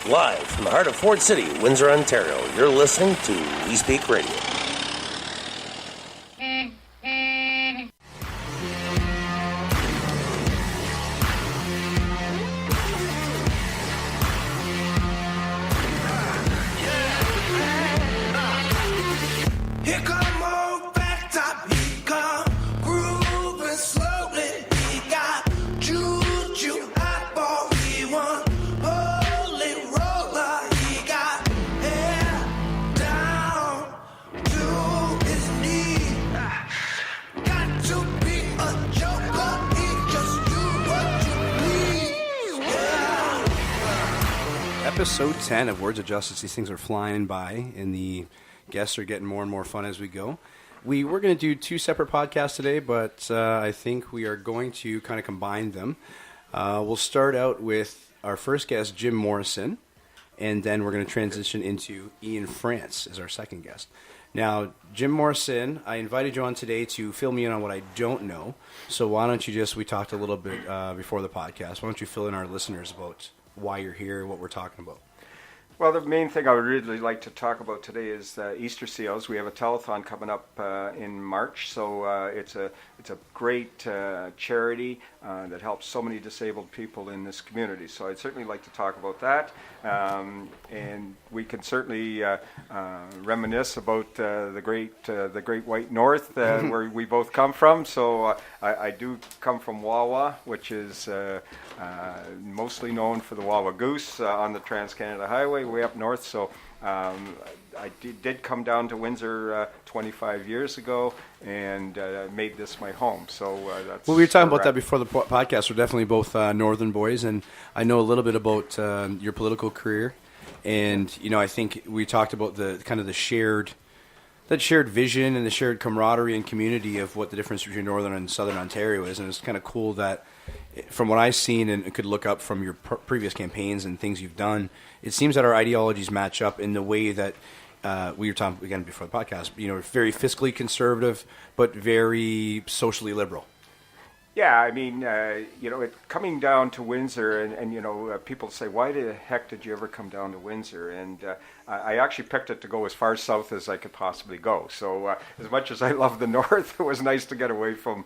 Live from the heart of Ford City, Windsor, Ontario, you're listening to We Speak Radio. Here come old back top, he come grooving slowly. He got juju eyeball, he want holy roller. He got hair down to his knee. Got to be a joker, he just do what you please. Yeah. Episode 10 of Words of Justice. These things are flying by, and the guests are getting more and more fun as we go. We're going to do two separate podcasts today, but I think we are going to kind of combine them. We'll start out with our first guest, Jim Morrison, and then we're going to transition into Ian France as our second guest. Now, Jim Morrison, I invited you on today to fill me in on what I don't know. So why don't you we talked a little bit before the podcast, why don't you fill in our listeners about why you're here, what we're talking about? Well, the main thing I would really like to talk about today is Easter seals. We have a telethon coming up in March, so it's a great charity that helps so many disabled people in this community. So I'd certainly like to talk about that, and we can certainly reminisce about the Great White North, where we both come from. So I do come from Wawa, which is mostly known for the Wawa Goose on the Trans-Canada Highway way up north. So I did come down to Windsor 25 years ago and made this my home. So that's. Well, we were talking about that before the podcast. We're definitely both northern boys, and I know a little bit about your political career. And I think we talked about the kind of the shared vision and the shared camaraderie and community of what the difference between northern and southern Ontario is. And it's kind of cool that, from what I've seen and could look up from your previous campaigns and things you've done, it seems that our ideologies match up in the way that we were talking again before the podcast. Very fiscally conservative, but very socially liberal. Yeah, I mean, coming down to Windsor, and people say, why the heck did you ever come down to Windsor? And I actually picked it to go as far south as I could possibly go. So as much as I love the north, it was nice to get away from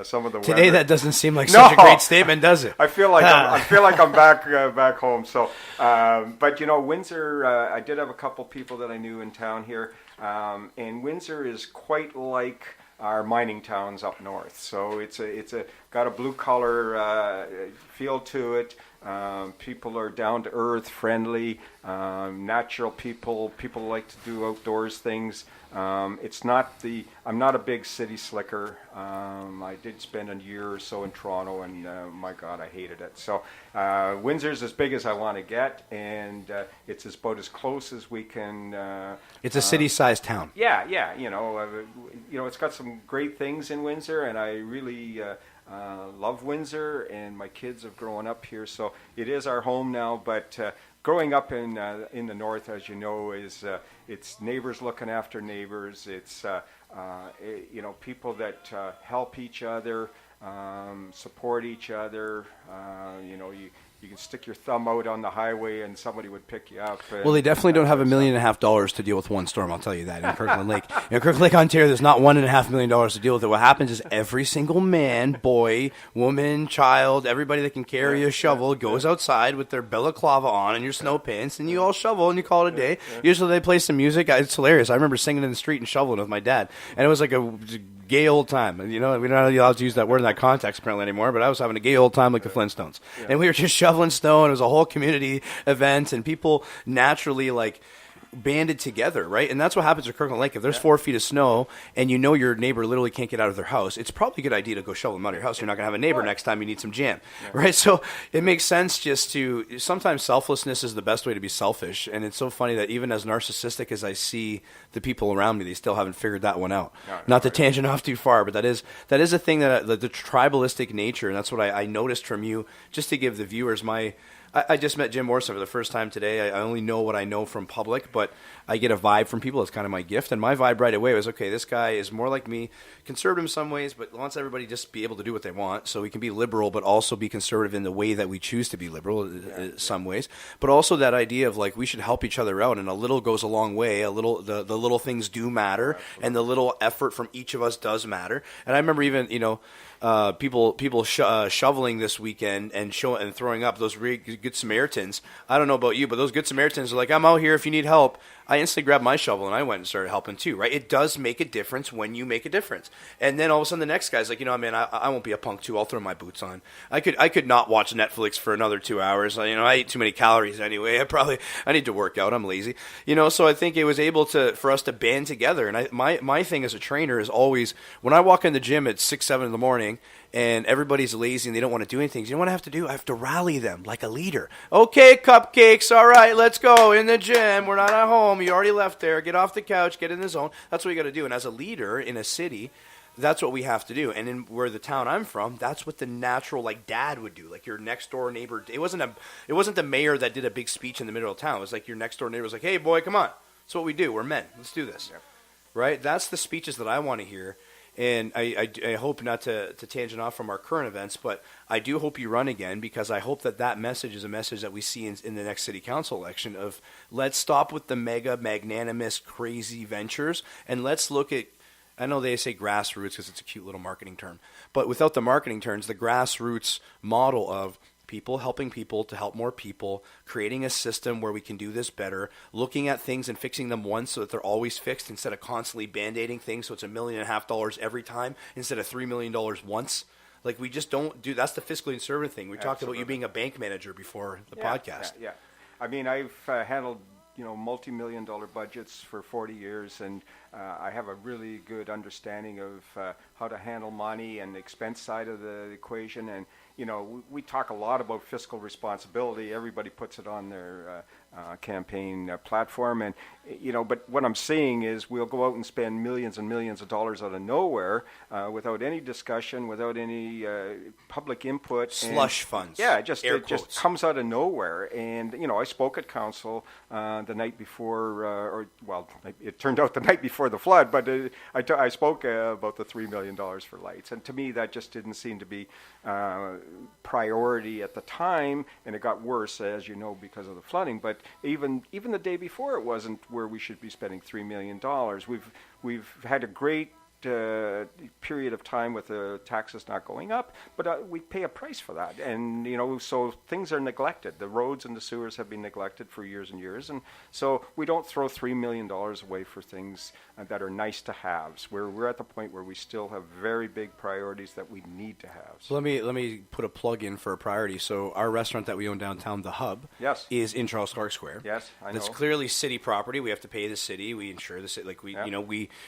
some of the Today, weather. that doesn't seem like such a great statement, does it? I feel like I'm back home. So, but Windsor, I did have a couple people that I knew in town here, and Windsor is quite like our mining towns up north. So it's got a blue collar feel to it. People are down to earth, friendly, natural people. People like to do outdoors things. I'm not a big city slicker. I did spend a year or so in Toronto, and my God, I hated it. So Windsor's as big as I want to get, and it's about as close as we can. It's a city-sized town. Yeah. It's got some great things in Windsor, and I really love Windsor, and my kids have grown up here, so it is our home now. But growing up in the north, as you know, is it's neighbors looking after neighbors. It's people that help each other, support each other. You can stick your thumb out on the highway and somebody would pick you up. Well, they definitely don't have $1.5 million to deal with one storm, I'll tell you that. In Kirkland Lake. In Kirkland Lake, Ontario, there's not $1.5 million to deal with it. What happens is every single man, boy, woman, child, everybody that can carry a shovel goes outside with their balaclava on and your snow pants, and you all shovel and you call it a day. Usually they play some music. It's hilarious. I remember singing in the street and shoveling with my dad, and it was like a gay old time. We're not allowed to use that word in that context apparently anymore, but I was having a gay old time like the Flintstones. Yeah. And we were just shoveling snow, and it was a whole community event, and people naturally banded together, right? And that's what happens at Kirkland Lake. If there's 4 feet of snow and your neighbor literally can't get out of their house, it's probably a good idea to go shovel them out of your house. You're not going to have a neighbor next time you need some jam, right? So it makes sense sometimes selflessness is the best way to be selfish. And it's so funny that even as narcissistic as I see the people around me, they still haven't figured that one out. Not to tangent off too far, but that is a thing that the tribalistic nature, and that's what I noticed from you, just to give the viewers I just met Jim Morrison for the first time today. I only know what I know from public, but but I get a vibe from people. It's kind of my gift. And my vibe right away was, okay, this guy is more like me, conservative in some ways, but wants everybody just be able to do what they want. So we can be liberal, but also be conservative in the way that we choose to be liberal in some ways. But also that idea of like we should help each other out, and a little goes a long way. A little, the little things do matter, and the little effort from each of us does matter. And I remember even, people shoveling this weekend and throwing up those really good Samaritans. I don't know about you, but those good Samaritans are like, I'm out here if you need help. I instantly grabbed my shovel and I went and started helping too, right? It does make a difference when you make a difference. And then all of a sudden the next guy's like, man, I won't be a punk too. I'll throw my boots on. I could not watch Netflix for another 2 hours. I eat too many calories anyway. I need to work out. I'm lazy. So I think it was able for us to band together. And my thing as a trainer is always, when I walk in the gym at 6, 7 in the morning, and everybody's lazy and they don't want to do anything, you know what I have to do? I have to rally them like a leader. Okay, cupcakes, all right, let's go in the gym. We're not at home. You already left there. Get off the couch. Get in the zone. That's what you got to do. And as a leader in a city, that's what we have to do. And in where the town I'm from, that's what the natural like dad would do. Like your next door neighbor. It wasn't the mayor that did a big speech in the middle of town. It was like your next door neighbor was like, hey, boy, come on. That's what we do. We're men. Let's do this. Yep. Right? That's the speeches that I want to hear. And I hope not to tangent off from our current events, but I do hope you run again, because I hope that message is a message that we see in the next city council election of let's stop with the mega magnanimous crazy ventures, and let's look at, I know they say grassroots because it's a cute little marketing term, but without the marketing terms, the grassroots model of people helping people to help more people, creating a system where we can do this better, looking at things and fixing them once so that they're always fixed instead of constantly band-aiding things so it's $1.5 million every time instead of $3 million once. Like we just don't do, that's the fiscally conservative thing. We talked about you being a bank manager before the podcast. Yeah. I mean, I've handled multi-million-dollar budgets for 40 years, and I have a really good understanding of how to handle money and the expense side of the equation. And we talk a lot about fiscal responsibility. Everybody puts it on their campaign platform, and but what I'm seeing is we'll go out and spend millions and millions of dollars out of nowhere without any discussion, without any public input. Slush funds. Yeah, it just comes out of nowhere. And I spoke at council the night before, it turned out the night before the flood, but I spoke about the $3 million for lights, and to me that just didn't seem to be priority at the time, and it got worse, as you know, because of the flooding. But even the day before, it wasn't where we should be spending $3 million. We've had a great period of time with the taxes not going up, but we pay a price for that. And so things are neglected. The roads and the sewers have been neglected for years and years, and so we don't throw $3 million away for things that are nice to haves. We're at the point where we still have very big priorities that we need to have. So let me put a plug in for a priority. So our restaurant that we own downtown, The Hub, is in Charles Clark Square. Yes, I know. That's clearly city property. We have to pay the city. We insure the city.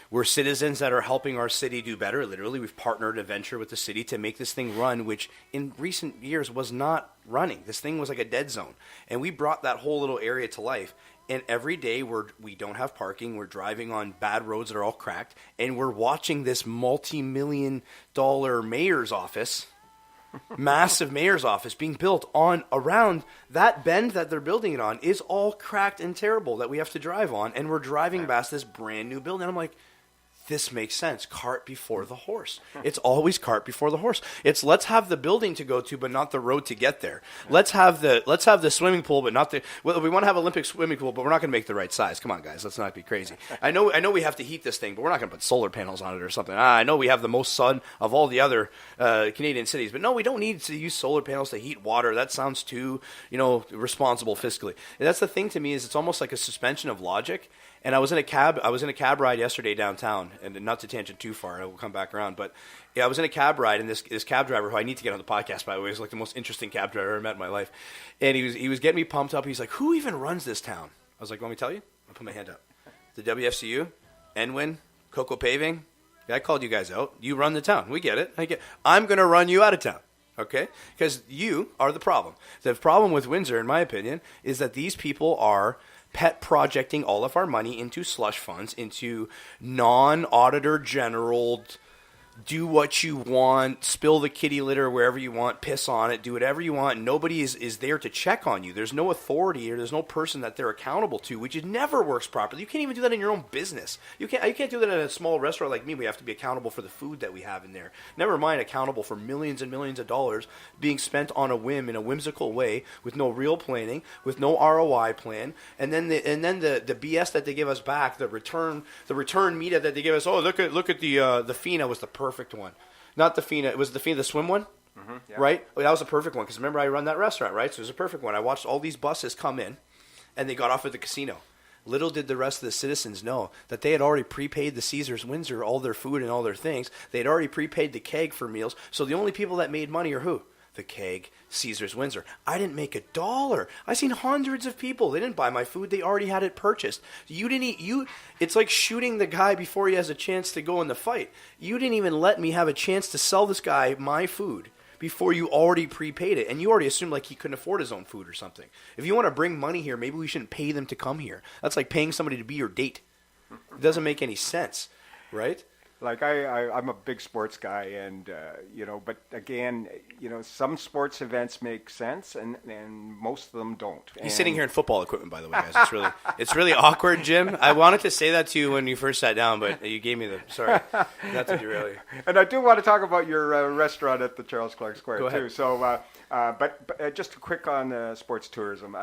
We're citizens that are helping our city do better. Literally, we've partnered a venture with the city to make this thing run, which in recent years was not running. This thing was like a dead zone, and we brought that whole little area to life. And every day we don't have parking. We're driving on bad roads that are all cracked, and we're watching this multi-million-dollar mayor's office, massive mayor's office being built on around that bend that they're building it on is all cracked and terrible that we have to drive on, and we're driving past this brand new building. I'm like, this makes sense. Cart before the horse. It's always cart before the horse. It's let's have the building to go to, but not the road to get there. Let's have the swimming pool, but not the. Well, we want to have Olympic swimming pool, but we're not going to make the right size. Come on, guys. Let's not be crazy. I know we have to heat this thing, but we're not going to put solar panels on it or something. I know we have the most sun of all the other Canadian cities, but no, we don't need to use solar panels to heat water. That sounds too responsible fiscally. And that's the thing to me is it's almost like a suspension of logic. And I was in a cab ride yesterday downtown, and not to tangent too far, I will come back around, but yeah, I was in a cab ride, and this cab driver, who I need to get on the podcast, by the way, is like the most interesting cab driver I've ever met in my life. And he was getting me pumped up. He's like, who even runs this town? I was like, want me to tell you? I'll put my hand up. The WFCU, Enwin, Coco Paving. Yeah, I called you guys out. You run the town. We get it. I'm going to run you out of town. Okay? Because you are the problem. The problem with Windsor, in my opinion, is that these people are pet projecting all of our money into slush funds, into non-auditor general do what you want, spill the kitty litter wherever you want, piss on it, do whatever you want. Nobody is there to check on you. There's no authority or there's no person that they're accountable to, which never works properly. You can't even do that in your own business. You can't do that in a small restaurant like me. We have to be accountable for the food that we have in there. Never mind accountable for millions and millions of dollars being spent on a whim in a whimsical way with no real planning, with no ROI plan, and then the BS that they give us back, the return media that they give us. Oh, look at the Fina was the perfect one. Not the Fina. It was the Fina, the swim one, Yeah. right? Well, that was a perfect one because remember I run that restaurant, right? So it was a perfect one. I watched all these buses come in, and they got off at the casino. Little did the rest of the citizens know that they had already prepaid the Caesars Windsor, all their food and all their things. They had already prepaid the keg for meals. So the only people that made money are who? The keg, Caesars Windsor. I didn't make $1. I seen hundreds of people. They didn't buy my food. They already had it purchased. You didn't eat. It's like shooting the guy before he has a chance to go in the fight. You didn't even let me have a chance to sell this guy my food before you already prepaid it. And you already assumed like he couldn't afford his own food or something. If you want to bring money here, maybe we shouldn't pay them to come here. That's like paying somebody to be your date. It doesn't make any sense, right? Like I'm a big sports guy, and but again, some sports events make sense, and most of them don't. He's sitting here in football equipment, by the way, guys. It's really awkward, Jim. I wanted to say that to you when you first sat down, but you gave me sorry, not to derail you. And I do want to talk about your restaurant at the Charles Clark Square Go ahead. too. So, but just quick on sports tourism.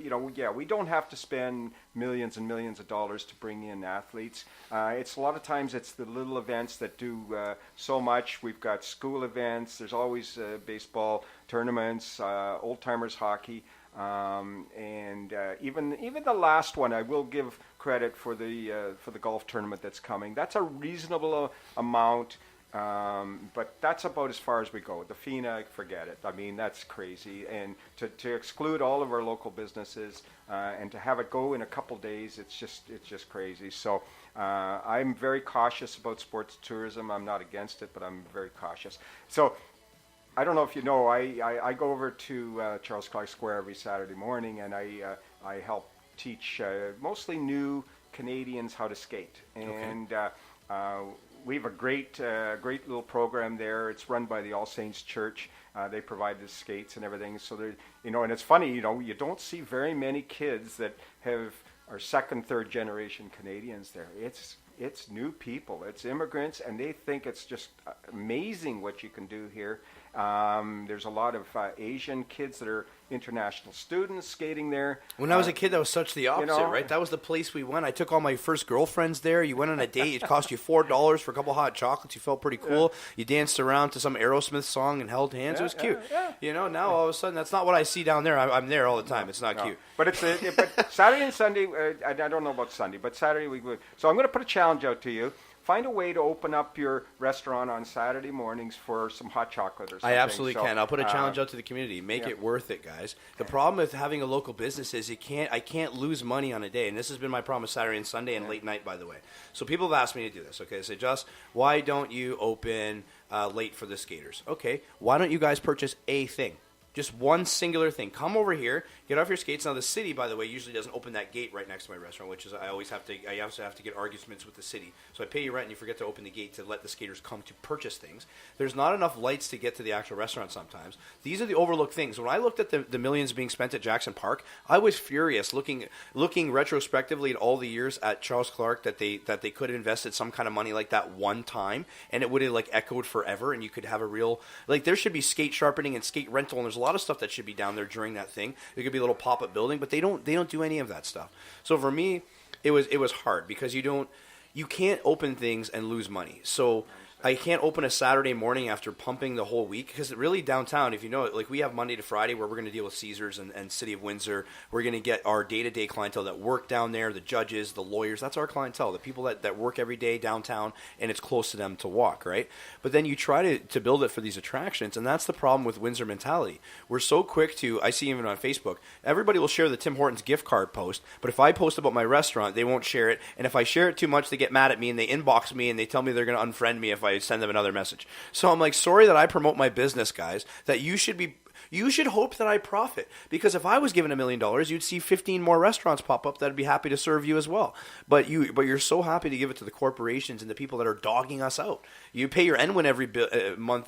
We don't have to spend millions and millions of dollars to bring in athletes. It's a lot of times it's the little events that do so much. We've got school events. There's always baseball tournaments, old timers hockey, and even the last one. I will give credit for the golf tournament that's coming. That's a reasonable amount. But that's about as far as we go. The FINA, forget it. I mean, that's crazy. And to exclude all of our local businesses and to have it go in a couple days, it's just crazy. So I'm very cautious about sports tourism. I'm not against it, but I'm very cautious. So I don't know if you know, I go over to Charles Clark Square every Saturday morning, and I help teach mostly new Canadians how to skate. And we have a great little program there. It's run by the All Saints Church. They provide the skates and everything. So and it's funny, you don't see very many kids that are second, third generation Canadians there. It's new people. It's immigrants, and they think it's just amazing what you can do here. There's a lot of Asian kids that are international students skating there. When I was a kid, that was such the opposite, right? That was the place we went. I took all my first girlfriends there. You went on a date. It cost you $4 for a couple hot chocolates. You felt pretty cool. You danced around to some Aerosmith song and held hands. It was cute. Now all of a sudden, that's not what I see down there. I'm there all the time. It's not cute. But but Saturday and Sunday, I don't know about Sunday, but Saturday we would. So I'm going to put a challenge out to you. Find a way to open up your restaurant on Saturday mornings for some hot chocolate or something. I absolutely can. I'll put a challenge out to the community. Make it worth it, guys. The problem with having a local business is I can't lose money on a day. And this has been my problem with Saturday and Sunday and late night, by the way. So people have asked me to do this. Okay, say, Just, why don't you open late for the skaters? Okay, why don't you guys purchase a thing? Just one singular thing. Come over here, get off your skates. Now, the city, by the way, usually doesn't open that gate right next to my restaurant, which is I also have to get arguments with the city. So I pay you rent and you forget to open the gate to let the skaters come to purchase things. There's not enough lights to get to the actual restaurant sometimes. These are the overlooked things. When I looked at the millions being spent at Jackson Park, I was furious looking retrospectively at all the years at Charles Clark that they could have invested some kind of money like that one time, and it would have echoed forever, and you could have a real there should be skate sharpening and skate rental, and there's a lot of stuff that should be down there during that thing. It could be a little pop-up building, but they don't do any of that stuff. So for me, it was hard because you can't open things and lose money. So I can't open a Saturday morning after pumping the whole week because really downtown, if you know it, we have Monday to Friday where we're going to deal with Caesars and City of Windsor. We're going to get our day-to-day clientele that work down there, the judges, the lawyers. That's our clientele, the people that work every day downtown, and it's close to them to walk, right? But then you try to build it for these attractions, and that's the problem with Windsor mentality. We're so quick to, I see even on Facebook, everybody will share the Tim Hortons gift card post, but if I post about my restaurant, they won't share it, and if I share it too much, they get mad at me, and they inbox me, and they tell me they're going to unfriend me if I send them another message. So I'm sorry that I promote my business, guys, that you should be You should hope that I profit, because if I was given $1 million, you'd see 15 more restaurants pop up that'd be happy to serve you as well. But you're so happy to give it to the corporations and the people that are dogging us out. You pay your NWIN every month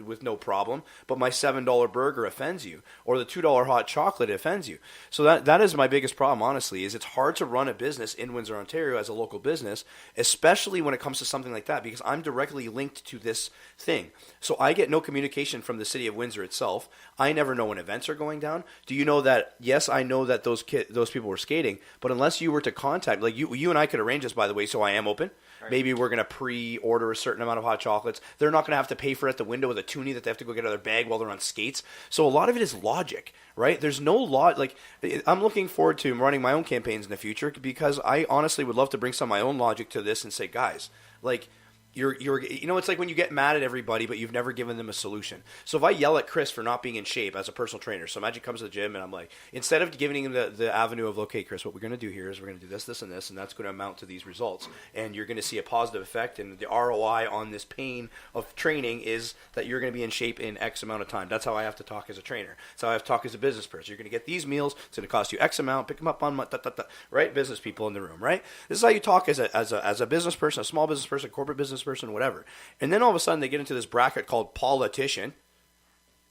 with no problem, but my $7 burger offends you, or the $2 hot chocolate offends you. So that is my biggest problem, honestly, is it's hard to run a business in Windsor, Ontario as a local business, especially when it comes to something like that, because I'm directly linked to this thing. So I get no communication from the city of Windsor itself. I never know when events are going down. Do you know that, yes, I know that those people were skating, but unless you were to contact, like you and I could arrange this, by the way, so I am open. Right. Maybe we're going to pre-order a certain amount of hot chocolates. They're not going to have to pay for it at the window with a toonie that they have to go get out of their bag while they're on skates. So a lot of it is logic, right? There's no like, I'm looking forward to running my own campaigns in the future, because I honestly would love to bring some of my own logic to this and say, guys, like, it's like when you get mad at everybody, but you've never given them a solution. So if I yell at Chris for not being in shape as a personal trainer, so imagine he comes to the gym and I'm like, instead of giving him the avenue of, okay, Chris, what we're going to do here is we're going to do this, this, and this, and that's going to amount to these results. And you're going to see a positive effect, and the ROI on this pain of training is that you're going to be in shape in X amount of time. That's how I have to talk as a trainer. That's how I have to talk as a business person. You're going to get these meals. It's going to cost you X amount. Pick them up on right? Business people in the room, right? This is how you talk as a business person, a small business person, corporate business person, whatever. And then all of a sudden they get into this bracket called politician.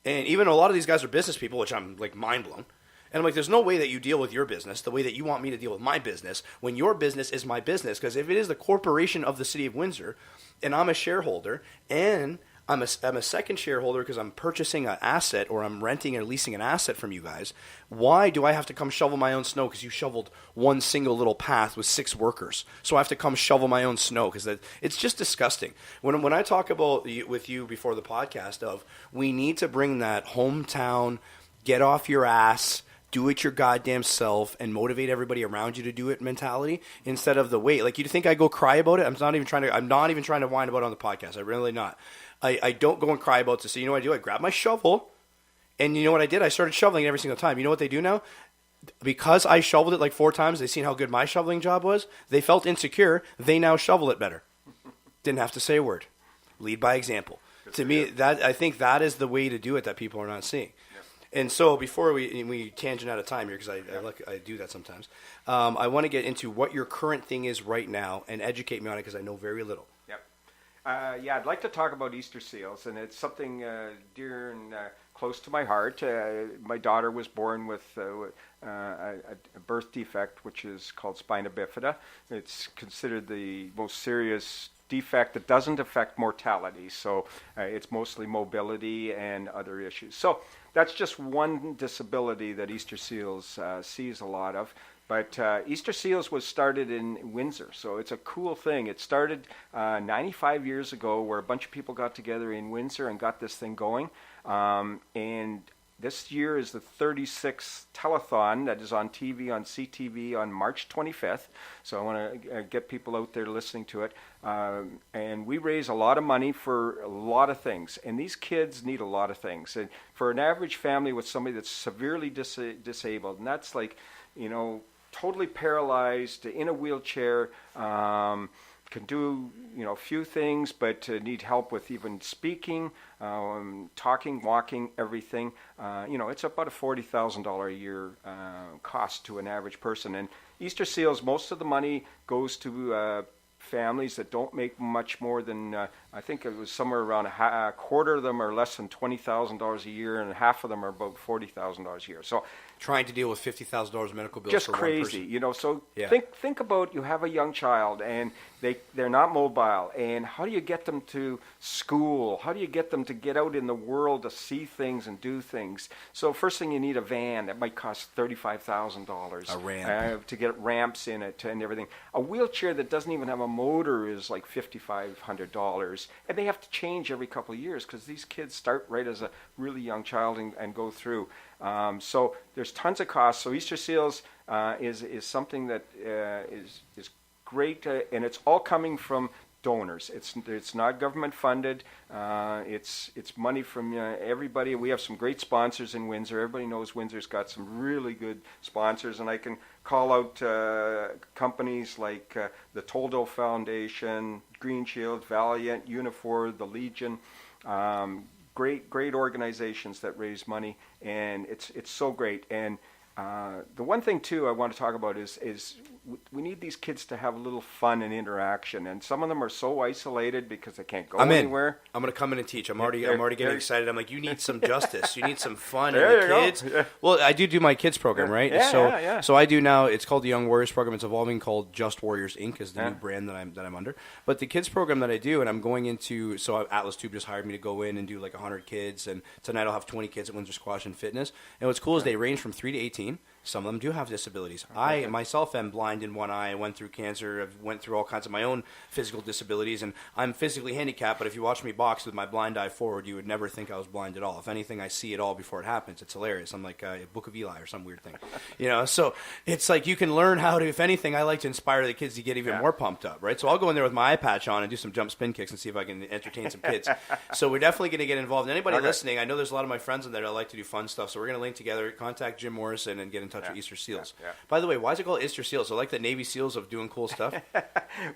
And even a lot of these guys are business people, which I'm like mind blown. And I'm like, there's no way that you deal with your business the way that you want me to deal with my business when your business is my business. Because if it is the corporation of the city of Windsor and I'm a shareholder and I'm a second shareholder because I'm purchasing an asset, or I'm renting or leasing an asset from you guys, why do I have to come shovel my own snow because you shoveled one single little path with 6 workers? So I have to come shovel my own snow because it's just disgusting. When I talk about with you before the podcast of we need to bring that hometown, get off your ass, do it your goddamn self, and motivate everybody around you to do it mentality instead of the wait. Like, you think I go cry about it? I'm not even trying to whine about it on the podcast. I'm really not. I don't go and cry about it. So you know what I do? I grab my shovel, and you know what I did? I started shoveling it every single time. You know what they do now? Because I shoveled it like 4 times, they seen how good my shoveling job was. They felt insecure. They now shovel it better. Didn't have to say a word. Lead by example. To me, I think that is the way to do it that people are not seeing. And so before we tangent out of time here, because I do that sometimes, I want to get into what your current thing is right now and educate me on it, because I know very little. Yep. I'd like to talk about Easter seals, and it's something dear and close to my heart. My daughter was born with a birth defect, which is called spina bifida. It's considered the most serious defect that doesn't affect mortality, so it's mostly mobility and other issues. So that's just one disability that Easter Seals sees a lot of. But Easter Seals was started in Windsor, so it's a cool thing. It started 95 years ago, where a bunch of people got together in Windsor and got this thing going. And this year is the 36th telethon that is on TV, on CTV, on March 25th. So I want to get people out there listening to it. And we raise a lot of money for a lot of things. And these kids need a lot of things. And for an average family with somebody that's severely disabled, and that's like, totally paralyzed, in a wheelchair, can do a few things, but need help with even speaking, talking, walking, everything. It's about a $40,000 a year cost to an average person. And Easter Seals, most of the money goes to families that don't make much more than, I think it was somewhere around a quarter of them are less than $20,000 a year, and half of them are about $40,000 a year. So trying to deal with $50,000 medical bills just for crazy, one person. So yeah. Think about, you have a young child and they're not mobile, and how do you get them to school? How do you get them to get out in the world to see things and do things? So first thing, you need a van that might cost $35,000. A ramp. To get ramps in it and everything. A wheelchair that doesn't even have a motor is like $5,500, and they have to change every couple of years because these kids start right as a really young child and go through. So there's tons of costs. So Easter Seals is something that is great, and it's all coming from donors. It's not government funded. It's money from everybody. We have some great sponsors in Windsor. Everybody knows Windsor's got some really good sponsors, and I can call out companies like the Toldo Foundation, Green Shield, Valiant, Unifor, the Legion. great organizations that raise money, and it's so great. And the one thing too I want to talk about is we need these kids to have a little fun and interaction, and some of them are so isolated because they can't go anywhere. I'm going to come in and teach. I'm already getting excited. I'm like, you need some justice. You need some fun. There and the you kids. go. Yeah. Well, I do my kids program, right? Yeah, So I do now. It's called the Young Warriors program. It's evolving, called Just Warriors Inc. is the new brand that I'm under. But the kids program that I do, and I'm going into. So Atlas Tube just hired me to go in and do like 100 kids, and tonight I'll have 20 kids at Windsor Squash and Fitness. And what's cool is they range from 3 to 18. Some of them do have disabilities. I myself am blind in one eye. I went through cancer. I've went through all kinds of my own physical disabilities, and I'm physically handicapped. But if you watch me box with my blind eye forward, you would never think I was blind at all. If anything, I see it all before it happens. It's hilarious. I'm like a Book of Eli or some weird thing, So it's like you can learn how to. If anything, I like to inspire the kids to get even more pumped up, right? So I'll go in there with my eye patch on and do some jump spin kicks and see if I can entertain some kids. So we're definitely going to get involved. And anybody listening, I know there's a lot of my friends in there that like to do fun stuff. So we're going to link together. Contact Jim Morrison and get in touch with Easter Seals. Yeah. By the way, why is it called Easter Seals? So like the Navy SEALs of doing cool stuff?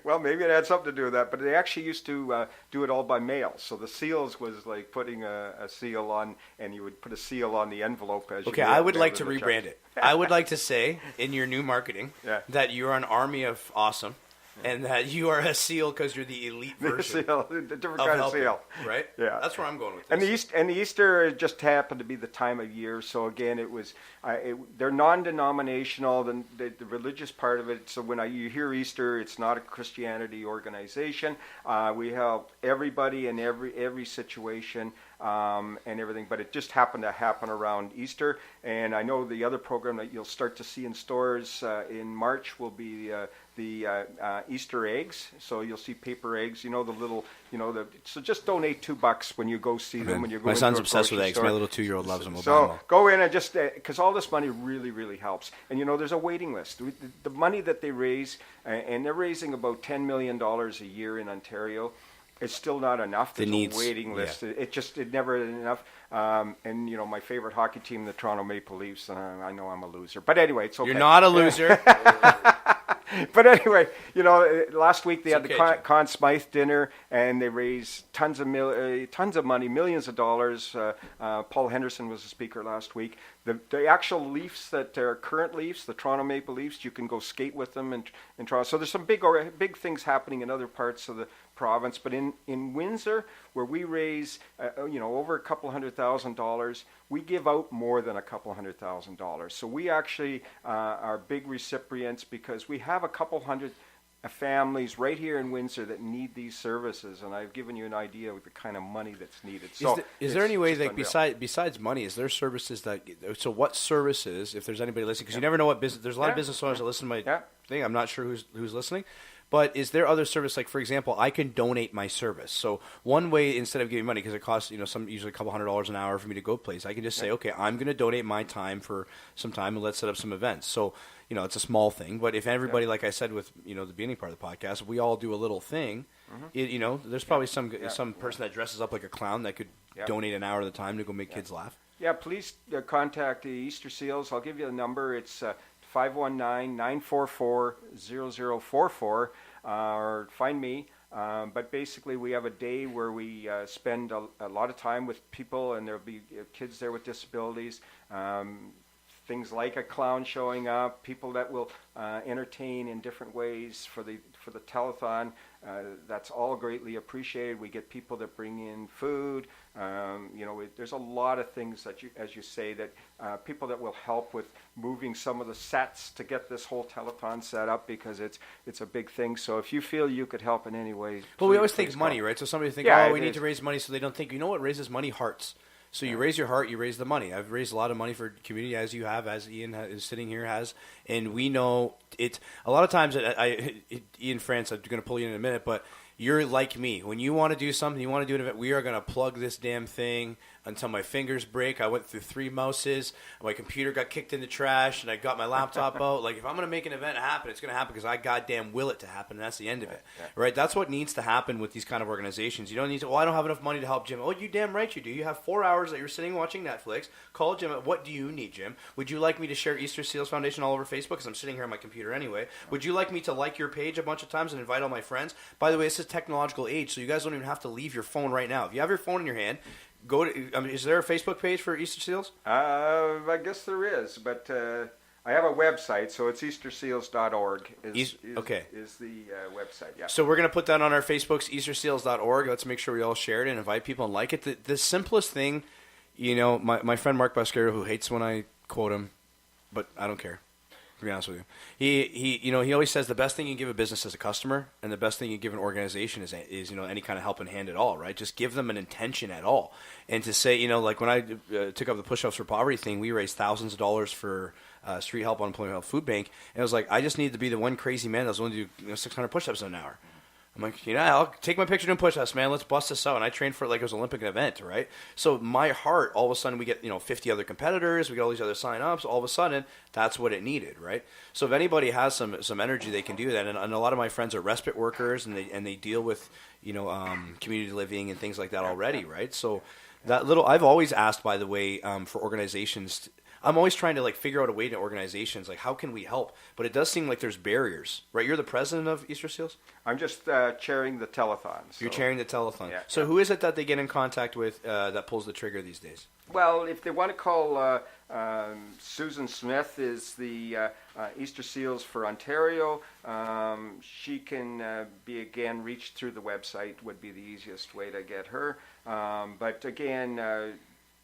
Well, maybe it had something to do with that, but they actually used to do it all by mail. So the seals was like putting a seal on, and you would put a seal on the envelope as you Okay, I would like to rebrand it. I would like to say in your new marketing that you're an army of awesome. And that you are a SEAL because you're the elite version. The different kind of seal. Right? Yeah. That's where I'm going with this. And the Easter just happened to be the time of year. So again, it was they're non-denominational, the religious part of it. So when you hear Easter, it's not a Christianity organization. We help everybody in every situation. And everything, but it just happened to happen around Easter. And I know the other program that you'll start to see in stores in March will be the Easter eggs. So you'll see paper eggs. The little, so just donate $2 when you go see them. When you go my son's into a obsessed with eggs. store. My little 2-year-old loves them. So go in and just because all this money really, really helps. And there's a waiting list. The money that they raise, and they're raising about $10 million a year in Ontario. It's still not enough. There's a waiting list. Yeah. It never is enough. And my favorite hockey team, the Toronto Maple Leafs. I know I'm a loser, but anyway, it's okay. You're not a loser. But anyway, last week they had the Conn Smythe dinner, and they raised tons of money, millions of dollars. Paul Henderson was the speaker last week. The actual Leafs that are current Leafs, the Toronto Maple Leafs, you can go skate with them in Toronto. So there's some big things happening in other parts of the province. But in Windsor, where we raise over a couple $100,000, we give out more than a couple $100,000. So we actually are big recipients because we have a couple hundred families right here in Windsor that need these services, and I've given you an idea of the kind of money that's needed. So is there any way that besides money, is there services that? So what services? If there's anybody listening, because you never know what business. There's a lot of business owners that listen to my thing. I'm not sure who's listening. But is there other service, like, for example, I can donate my service. So one way, instead of giving money, because it costs usually a couple $100 an hour for me to go place, I can just say, okay, I'm going to donate my time for some time, and let's set up some events. So it's a small thing, but if everybody, like I said with the beginning part of the podcast, if we all do a little thing, there's probably some person that dresses up like a clown that could donate an hour of the time to go make kids laugh. Yeah, please contact the Easter Seals. I'll give you the number. It's 519-944-0044, or find me. But basically, we have a day where we spend a lot of time with people, and there'll be kids there with disabilities. Things like a clown showing up, people that will entertain in different ways for the telethon. That's all greatly appreciated. We get people that bring in food. There's a lot of things that as you say, that people that will help with moving some of the sets to get this whole telethon set up, because it's a big thing. So if you feel you could help in any way, we always think money, right? So somebody think, we need to raise money, so they don't think. What raises money? Hearts. So you raise your heart, you raise the money. I've raised a lot of money for community, as you have, as Ian is sitting here has, and we know it's a lot of times. Ian France, I'm going to pull you in a minute, but you're like me. When you want to do something, you want to do an event, we are going to plug this damn thing until my fingers break. I went through 3 mouses, my computer got kicked in the trash, and I got my laptop out. Like, if I'm going to make an event happen, it's going to happen because I goddamn will it to happen, and that's the end of it. Right? That's what needs to happen with these kind of organizations. You don't need to, I don't have enough money to help Jim. Oh, you damn right you do. You have 4 hours that you're sitting watching Netflix. Call Jim. What do you need, Jim? Would you like me to share Easter Seals Foundation all over Facebook? Because I'm sitting here on my computer anyway. Would you like me to like your page a bunch of times and invite all my friends? By the way, this is technological age, so you guys don't even have to leave your phone right now. If you have your phone in your hand, go to. I mean, is there a Facebook page for Easter Seals? I guess there is, but I have a website, so it's easterseals.org is the website. Yeah. So we're going to put that on our Facebook's easterseals.org. Let's make sure we all share it and invite people and like it. The simplest thing, my friend Mark Basquero, who hates when I quote him, but I don't care. To be honest with you, he always says the best thing you give a business is a customer, and the best thing you give an organization is any kind of helping hand at all, right? Just give them an intention at all, and to say like when I took up the push-ups for poverty thing, we raised thousands of dollars for Street Help Unemployment Help Food Bank, and it was like I just needed to be the one crazy man that was willing to do 600 push-ups in an hour. I'm like, I'll take my picture doing push-ups, man. Let's bust this out. And I trained for it like it was an Olympic event, right? So my heart, all of a sudden, we get 50 other competitors. We get all these other sign-ups. All of a sudden, that's what it needed, right? So if anybody has some energy, they can do that. And a lot of my friends are respite workers, and they deal with community living and things like that already, right? So I've always asked, by the way, for organizations. I'm always trying to figure out a way to organizations, how can we help? But it does seem like there's barriers, right? You're the president of Easter Seals? I'm just chairing the telethon. So. You're chairing the telethon. Yeah, so who is it that they get in contact with that pulls the trigger these days? Well, if they want to call Susan Smith is the Easter Seals for Ontario. She can be again reached through the website would be the easiest way to get her. But again,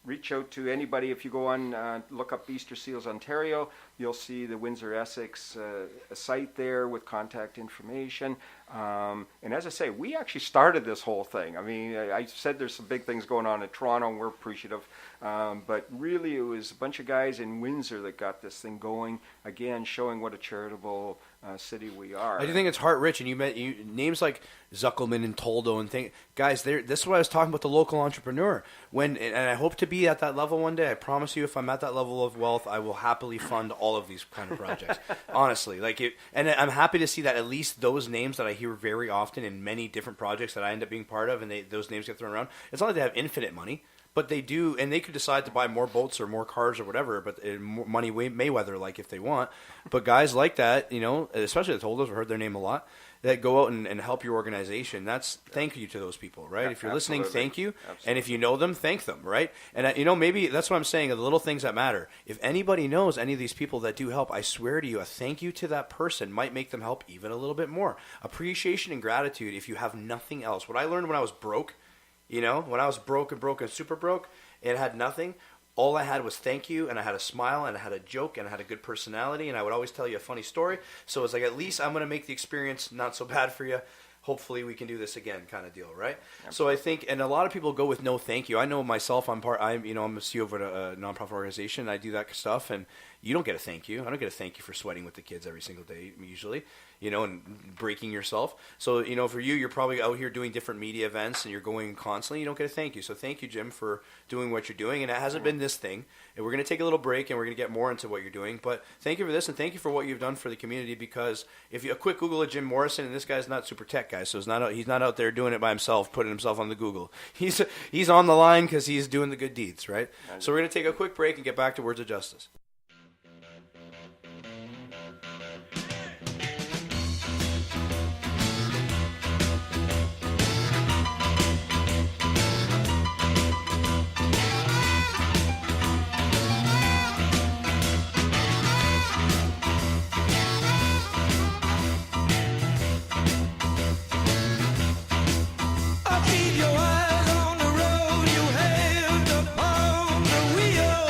reach out to anybody. If you go on, look up Easter Seals Ontario, you'll see the Windsor Essex site there with contact information. And as I say, we actually started this whole thing. I mean, I said there's some big things going on in Toronto, and we're appreciative. But really, it was a bunch of guys in Windsor that got this thing going, again, showing what a charitable city we are. I do think it's heart-rich, and you met names like Zuckelman and Toldo and things. Guys, this is what I was talking about, the local entrepreneur. And I hope to be at that level one day. I promise you, if I'm at that level of wealth, I will happily fund all of these kind of projects. Honestly. And I'm happy to see that at least those names that I hear very often in many different projects that I end up being part of, and those names get thrown around, it's not like they have infinite money. But they do, and they could decide to buy more boats or more cars or whatever, but more money Mayweather, if they want. But guys like that, especially the Toldos, I've heard their name a lot, that go out and help your organization. Thank you to those people, right? Yeah, if you're listening, thank you. Absolutely. And if you know them, thank them, right? And, maybe that's what I'm saying, the little things that matter. If anybody knows any of these people that do help, I swear to you, a thank you to that person might make them help even a little bit more. Appreciation and gratitude if you have nothing else. What I learned when I was broke, when I was broke and super broke and had nothing, all I had was thank you, and I had a smile, and I had a joke, and I had a good personality, and I would always tell you a funny story. So it's like, at least I'm going to make the experience not so bad for you. Hopefully we can do this again, kind of deal, right? Absolutely. So I think, and a lot of people go with no thank you. I know myself, I'm a CEO of a nonprofit organization. I do that stuff, and you don't get a thank you. I don't get a thank you for sweating with the kids every single day, usually, and breaking yourself. So, for you, you're probably out here doing different media events, and you're going constantly. You don't get a thank you. So thank you, Jim, for doing what you're doing. And it hasn't been this thing. And we're going to take a little break, and we're going to get more into what you're doing. But thank you for this, and thank you for what you've done for the community, because if you a quick Google of Jim Morrison, and this guy's not super tech guy, so he's not out there doing it by himself, putting himself on the Google. He's on the line because he's doing the good deeds, right? So we're going to take a quick break and get back to Words of Justice. I'll keep your eyes on the road, your hands upon the wheel.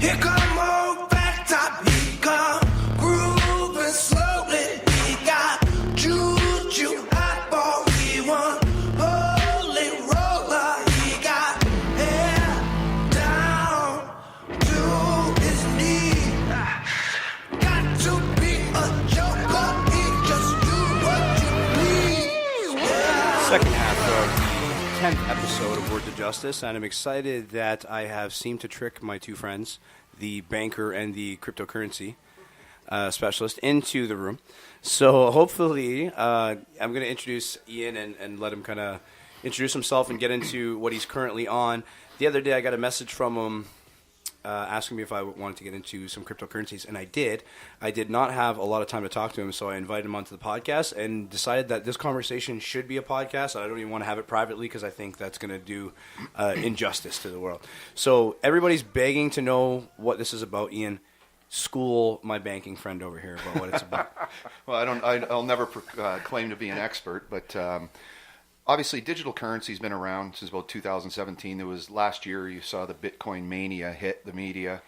Here come old fat top, he come grooving slowly. He got juju eyeball, he one holy roller. He got hair down to his knee. Got to be a joker, he just do what you please. Yeah. Second half of the 10th episode of Word to Justice, and I'm excited that I have seemed to trick my two friends, the banker and the cryptocurrency specialist, into the room. So hopefully I'm going to introduce Ian and let him kind of introduce himself and get into what he's currently on. The other day I got a message from him asking me if I wanted to get into some cryptocurrencies, and I did. I did not have a lot of time to talk to him, so I invited him onto the podcast and decided that this conversation should be a podcast. I don't even want to have it privately because I think that's going to do injustice to the world. So everybody's begging to know what this is about. Ian, school my banking friend over here about what it's about. Well, I'll never claim to be an expert, but obviously, digital currency's been around since about 2017. There was last year you saw the Bitcoin mania hit the media,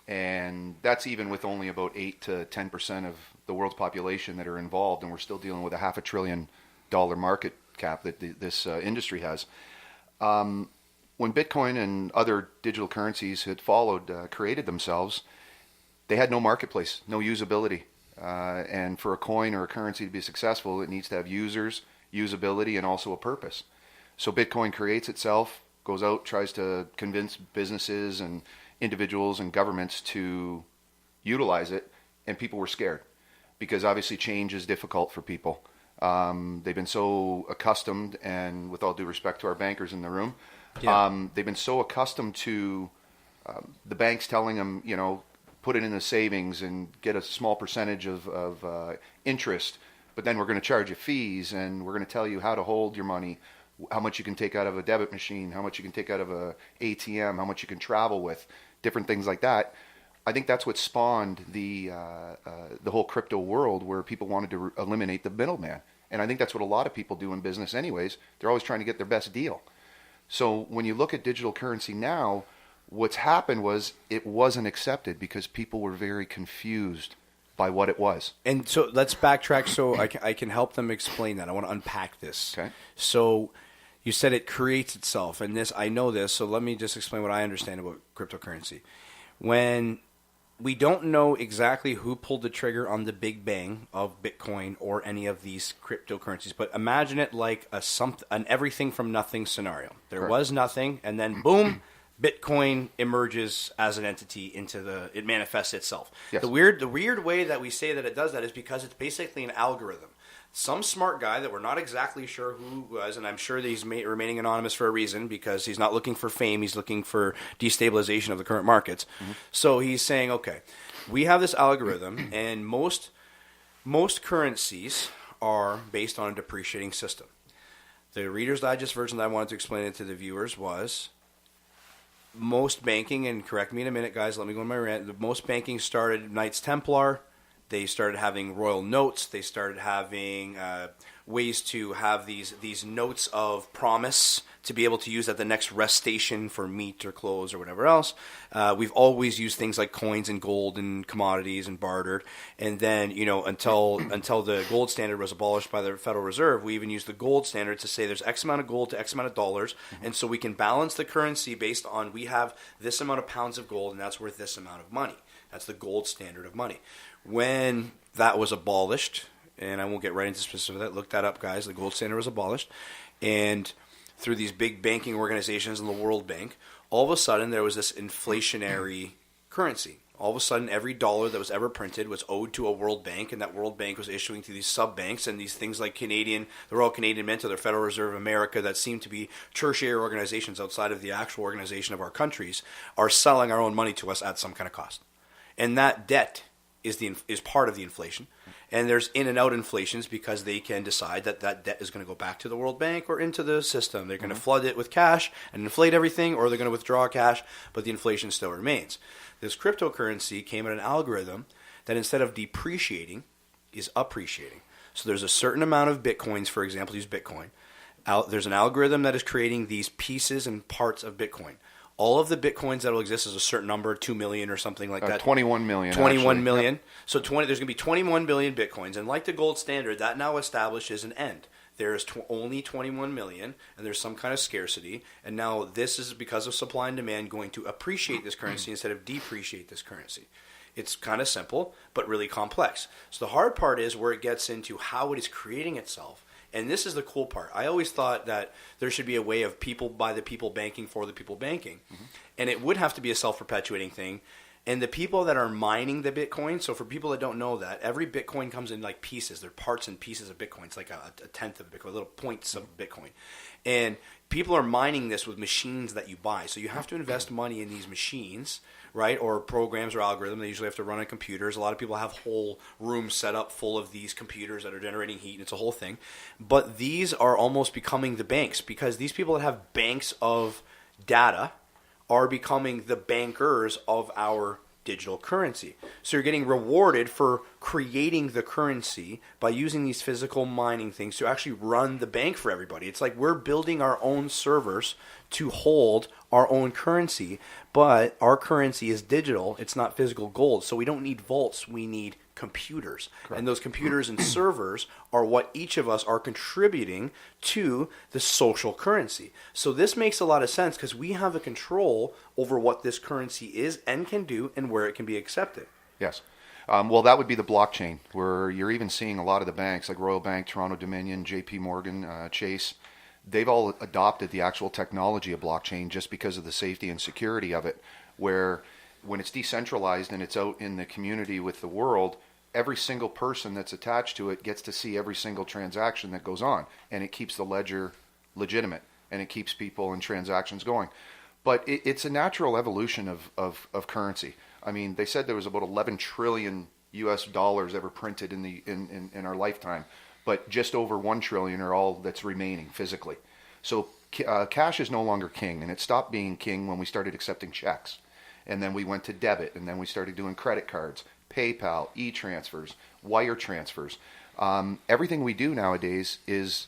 and that's even with only about 8 to 10% of the world's population that are involved, and we're still dealing with a $500 billion market cap that this industry has. When Bitcoin and other digital currencies had followed, created themselves, they had no marketplace, no usability, and for a coin or a currency to be successful, it needs to have users, usability, and also a purpose. So Bitcoin creates itself, goes out, tries to convince businesses and individuals and governments to utilize it, and people were scared because obviously change is difficult for people. They've been so accustomed, and with all due respect to our bankers in the room, they've been so accustomed to the banks telling them, put it in the savings and get a small percentage of interest, but then we're going to charge you fees, and we're going to tell you how to hold your money, how much you can take out of a debit machine, how much you can take out of a ATM, how much you can travel with, different things like that. I think that's what spawned the whole crypto world, where people wanted to eliminate the middleman. And I think that's what a lot of people do in business anyways. They're always trying to get their best deal. So when you look at digital currency now, what's happened was it wasn't accepted because people were very confused by what it was. And so let's backtrack so I can help them explain that. I want to unpack this. Okay. So you said it creates itself, and this, I know this, so let me just explain what I understand about cryptocurrency. When we don't know exactly who pulled the trigger on the big bang of Bitcoin or any of these cryptocurrencies, but imagine it like an everything from nothing scenario. There Correct. was nothing, and then boom, Bitcoin emerges as an entity it manifests itself. Yes. The weird way that we say that it does that is because it's basically an algorithm. Some smart guy that we're not exactly sure who was, and I'm sure that he's remaining anonymous for a reason because he's not looking for fame, he's looking for destabilization of the current markets. Mm-hmm. So he's saying, okay, we have this algorithm, and most currencies are based on a depreciating system. The Reader's Digest version that I wanted to explain it to the viewers was most banking, and correct me in a minute, guys, let me go on my rant. Most banking started Knights Templar. They started having royal notes. They started having ways to have these notes of promise to be able to use at the next rest station for meat or clothes or whatever else. We've always used things like coins and gold and commodities and bartered. And then, until the gold standard was abolished by the Federal Reserve, we even used the gold standard to say there's X amount of gold to X amount of dollars. Mm-hmm. And so we can balance the currency based on we have this amount of pounds of gold, and that's worth this amount of money. That's the gold standard of money. When that was abolished, and I won't get right into specifics of that, look that up, guys. The gold standard was abolished. And through these big banking organizations and the World Bank, all of a sudden there was this inflationary currency. All of a sudden every dollar that was ever printed was owed to a World Bank, and that World Bank was issuing to these sub-banks and these things like the Royal Canadian Mint or the Federal Reserve of America that seem to be tertiary organizations outside of the actual organization of our countries are selling our own money to us at some kind of cost. And that debt is part of the inflation. And there's in and out inflations because they can decide that debt is going to go back to the World Bank or into the system. They're going to flood it with cash and inflate everything, or they're going to withdraw cash, but the inflation still remains. This cryptocurrency came at an algorithm that instead of depreciating is appreciating. So there's a certain amount of Bitcoins, for example, use Bitcoin. There's an algorithm that is creating these pieces and parts of Bitcoin. all of the Bitcoins that will exist is a certain number, 2 million or something like that. 21 million. 21 actually. million. Yep. So there's going to be 21 billion Bitcoins. And like the gold standard, that now establishes an end. There's only 21 million, and there's some kind of scarcity. And now this is, because of supply and demand, going to appreciate this currency instead of depreciate this currency. It's kind of simple, but really complex. So the hard part is where it gets into how it is creating itself. And this is the cool part. I always thought that there should be a way of people by the people banking for the people banking. Mm-hmm. And it would have to be a self-perpetuating thing. And the people that are mining the Bitcoin, so for people that don't know that, every Bitcoin comes in like pieces. They're parts and pieces of Bitcoin. It's like a tenth of a Bitcoin, little points of Bitcoin. And people are mining this with machines that you buy. So you have to invest money in these machines, right? Or programs or algorithms. They usually have to run on computers. A lot of people have whole rooms set up full of these computers that are generating heat, and it's a whole thing. But these are almost becoming the banks, because these people that have banks of data are becoming the bankers of our digital currency. So you're getting rewarded for creating the currency by using these physical mining things to actually run the bank for everybody. It's like we're building our own servers to hold our own currency, but our currency is digital. It's not physical gold. So we don't need vaults. We need computers. Correct. And those computers and servers are what each of us are contributing to the social currency. So this makes a lot of sense because we have a control over what this currency is and can do and where it can be accepted. Yes. Well, that would be the blockchain, where you're even seeing a lot of the banks like Royal Bank, Toronto Dominion, JP Morgan, Chase. They've all adopted the actual technology of blockchain just because of the safety and security of it, where when it's decentralized and it's out in the community with the world, every single person that's attached to it gets to see every single transaction that goes on, and it keeps the ledger legitimate, and it keeps people and transactions going. But it's a natural evolution of currency. I mean, they said there was about 11 trillion US dollars ever printed in our lifetime, but just over 1 trillion are all that's remaining physically. So cash is no longer king, and it stopped being king when we started accepting checks. And then we went to debit, and then we started doing credit cards, PayPal, e-transfers, wire transfers. Everything we do nowadays is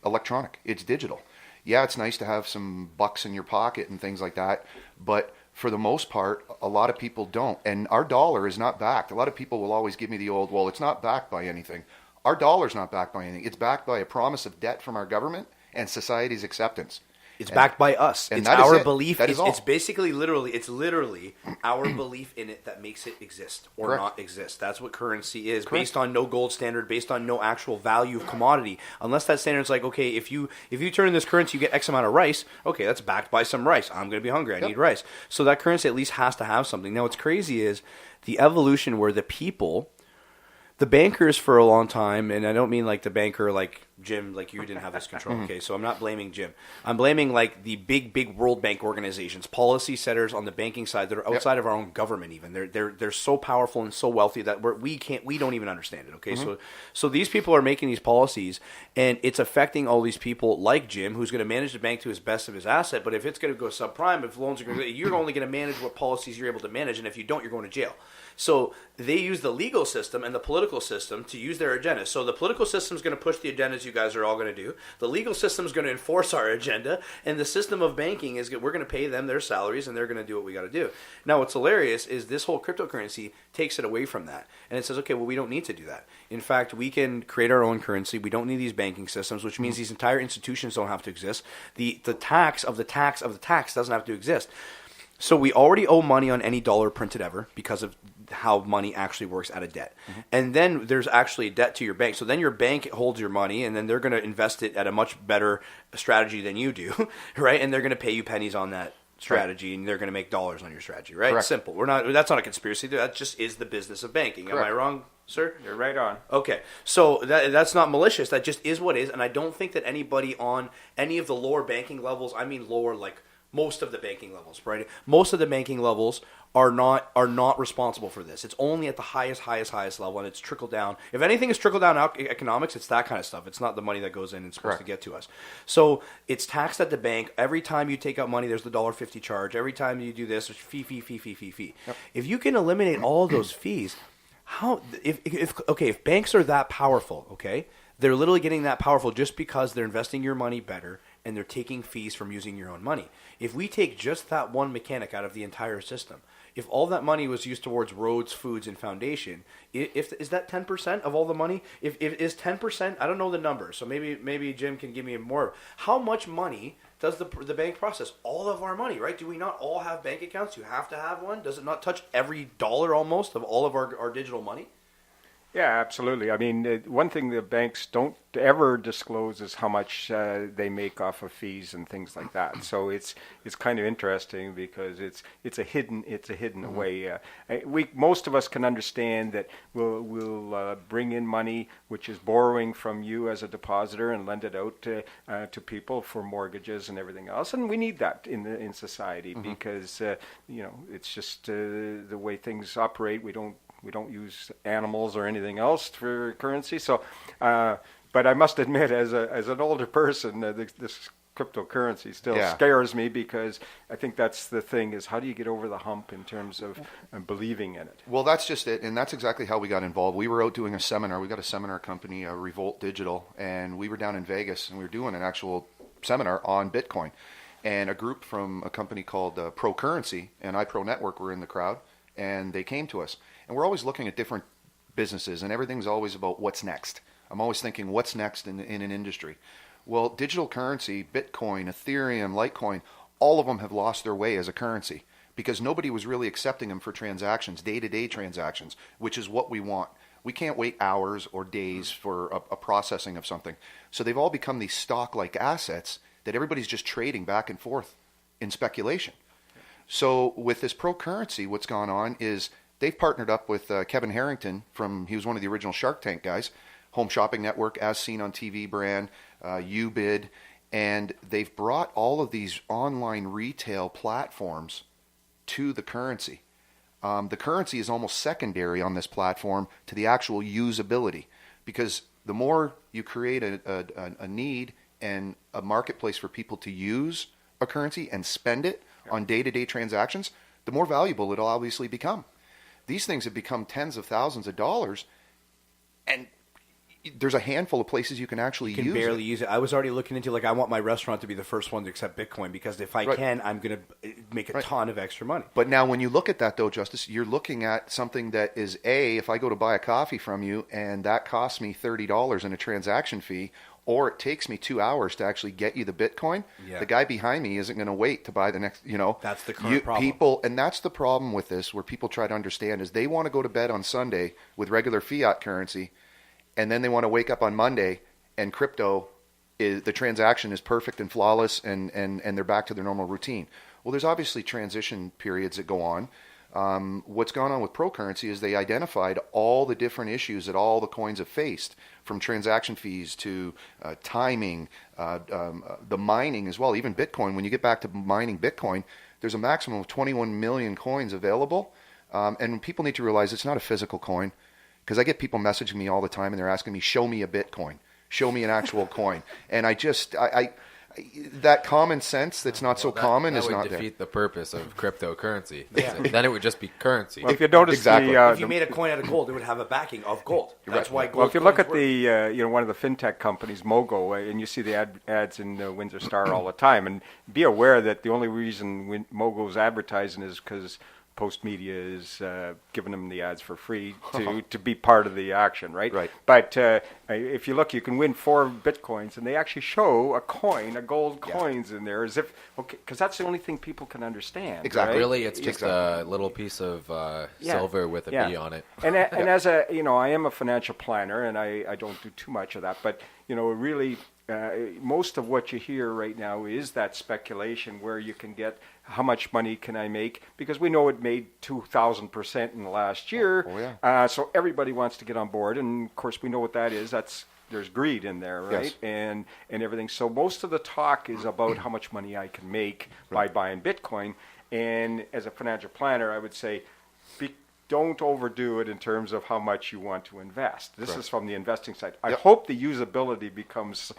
electronic. It's digital. Yeah, it's nice to have some bucks in your pocket and things like that, but for the most part, a lot of people don't. And our dollar is not backed. A lot of people will always give me the old, well, it's not backed by anything. Our dollar's not backed by anything. It's backed by a promise of debt from our government and society's acceptance. It's backed by us. And it's that is our it. belief. That is all. It's basically it's literally our belief in it that makes it exist or Correct. not exist. That's what currency is, Correct. based on no gold standard, based on no actual value of commodity. Unless that standard's like, okay, if you turn in this currency, you get X amount of rice. Okay, that's backed by some rice. I'm going to be hungry. I need rice. So that currency at least has to have something. Now, what's crazy is the evolution where the people, the bankers for a long time, and I don't mean like the banker like Jim, like you didn't have this control. Okay, so I'm not blaming Jim. I'm blaming like the big World Bank organizations, policy setters on the banking side that are outside of our own government. Even they're so powerful and so wealthy that we don't even understand it. Okay, so these people are making these policies, and it's affecting all these people like Jim, who's going to manage the bank to his best of his asset. But if it's going to go subprime, if loans are going to, you're only going to manage what policies you're able to manage, and if you don't, you're going to jail. So they use the legal system and the political system to use their agenda. So the political system is going to push the agendas you guys are all going to do. The legal system is going to enforce our agenda. And the system of banking is we're going to pay them their salaries, and they're going to do what we got to do. Now, what's hilarious is this whole cryptocurrency takes it away from that. And it says, okay, well, we don't need to do that. In fact, we can create our own currency. We don't need these banking systems, which means these entire institutions don't have to exist. The tax of the tax of the tax doesn't have to exist. So we already owe money on any dollar printed ever because of how money actually works out of debt. Mm-hmm. And then there's actually a debt to your bank. So then your bank holds your money, and then they're going to invest it at a much better strategy than you do, right? And they're going to pay you pennies on that strategy, right. And they're going to make dollars on your strategy, right? Correct. Simple. That's not a conspiracy. That just is the business of banking. Correct. Am I wrong, sir? You're right on. Okay, so that's not malicious. That just is what is. And I don't think that anybody on any of the lower banking levels, I mean lower like most of the banking levels, right? Most of the banking levels are not responsible for this. It's only at the highest level, and it's trickle down. If anything is trickle down economics, it's that kind of stuff. It's not the money that goes in and supposed to get to us. So it's taxed at the bank. Every time you take out money, there's the $1.50 charge. Every time you do this, there's fee. Yep. If you can eliminate all of those fees, if banks are that powerful, okay, they're literally getting that powerful just because they're investing your money better and they're taking fees from using your own money. If we take just that one mechanic out of the entire system, if all that money was used towards roads, foods, and foundation, is that 10% of all the money? If is 10%, I don't know the number, so maybe Jim can give me more. How much money does the bank process? All of our money, right? Do we not all have bank accounts? You have to have one. Does it not touch every dollar almost of all of our digital money? Yeah, absolutely. I mean, one thing the banks don't ever disclose is how much they make off of fees and things like that. So it's kind of interesting because it's a hidden way. Most of us can understand that we'll bring in money which is borrowing from you as a depositor and lend it out to people for mortgages and everything else, and we need that in society because it's just the way things operate. We don't use animals or anything else for currency. So, but I must admit, as an older person, this cryptocurrency still scares me because I think that's the thing: is how do you get over the hump in terms of believing in it? Well, that's just it, and that's exactly how we got involved. We were out doing a seminar. We got a seminar company, Revolt Digital, and we were down in Vegas, and we were doing an actual seminar on Bitcoin. And a group from a company called ProCurrency and iPro Network were in the crowd, and they came to us. And we're always looking at different businesses, and everything's always about what's next. I'm always thinking, what's next in an industry? Well, digital currency, Bitcoin, Ethereum, Litecoin, all of them have lost their way as a currency because nobody was really accepting them for transactions, day-to-day transactions, which is what we want. We can't wait hours or days for a processing of something. So they've all become these stock-like assets that everybody's just trading back and forth in speculation. So with this ProCurrency, what's gone on is they've partnered up with Kevin Harrington he was one of the original Shark Tank guys, Home Shopping Network, As Seen on TV brand, Ubid, and they've brought all of these online retail platforms to the currency. The currency is almost secondary on this platform to the actual usability because the more you create a need and a marketplace for people to use a currency and spend it on day-to-day transactions, the more valuable it'll obviously become. These things have become tens of thousands of dollars, and there's a handful of places you can actually use it. You can barely use it. I was already looking into, I want my restaurant to be the first one to accept Bitcoin because if I can, I'm going to make a ton of extra money. But now when you look at that, though, Justice, you're looking at something that is, if I go to buy a coffee from you and that costs me $30 in a transaction fee, or it takes me 2 hours to actually get you the Bitcoin, the guy behind me isn't going to wait to buy the next, That's the current problem. And that's the problem with this, where people try to understand, is they want to go to bed on Sunday with regular fiat currency, and then they want to wake up on Monday, and the transaction is perfect and flawless, and they're back to their normal routine. Well, there's obviously transition periods that go on. What's gone on with ProCurrency is they identified all the different issues that all the coins have faced, from transaction fees to timing, the mining as well. Even Bitcoin, when you get back to mining Bitcoin, there's a maximum of 21 million coins available. And people need to realize it's not a physical coin, because I get people messaging me all the time and they're asking me, show me a Bitcoin, show me an actual coin. And that common sense that's not so common is not there. That would defeat the purpose of cryptocurrency. Then it would just be currency. Well, if you notice, if you made a coin out of gold, it would have a backing of gold. That's why gold. Well, if you look at one of the fintech companies, Mogo, and you see the ads in the Windsor Star all the time, and be aware that the only reason Mogo's advertising is because Post Media is giving them the ads for free to be part of the action, right? Right. But if you look, you can win 4 Bitcoins, and they actually show a gold coins in there, as if, because that's the only thing people can understand. Exactly. Right? Really, it's just a little piece of silver with a B on it. And as I am a financial planner, and I don't do too much of that, but really. Most of what you hear right now is that speculation where you can get how much money can I make, because we know it made 2,000% in the last year. So everybody wants to get on board, and of course we know what that is. There's greed in there, right? Yes. And everything. So most of the talk is about how much money I can make by buying Bitcoin. And as a financial planner, I would say, don't overdo it in terms of how much you want to invest. This is from the investing side. I hope the usability becomes,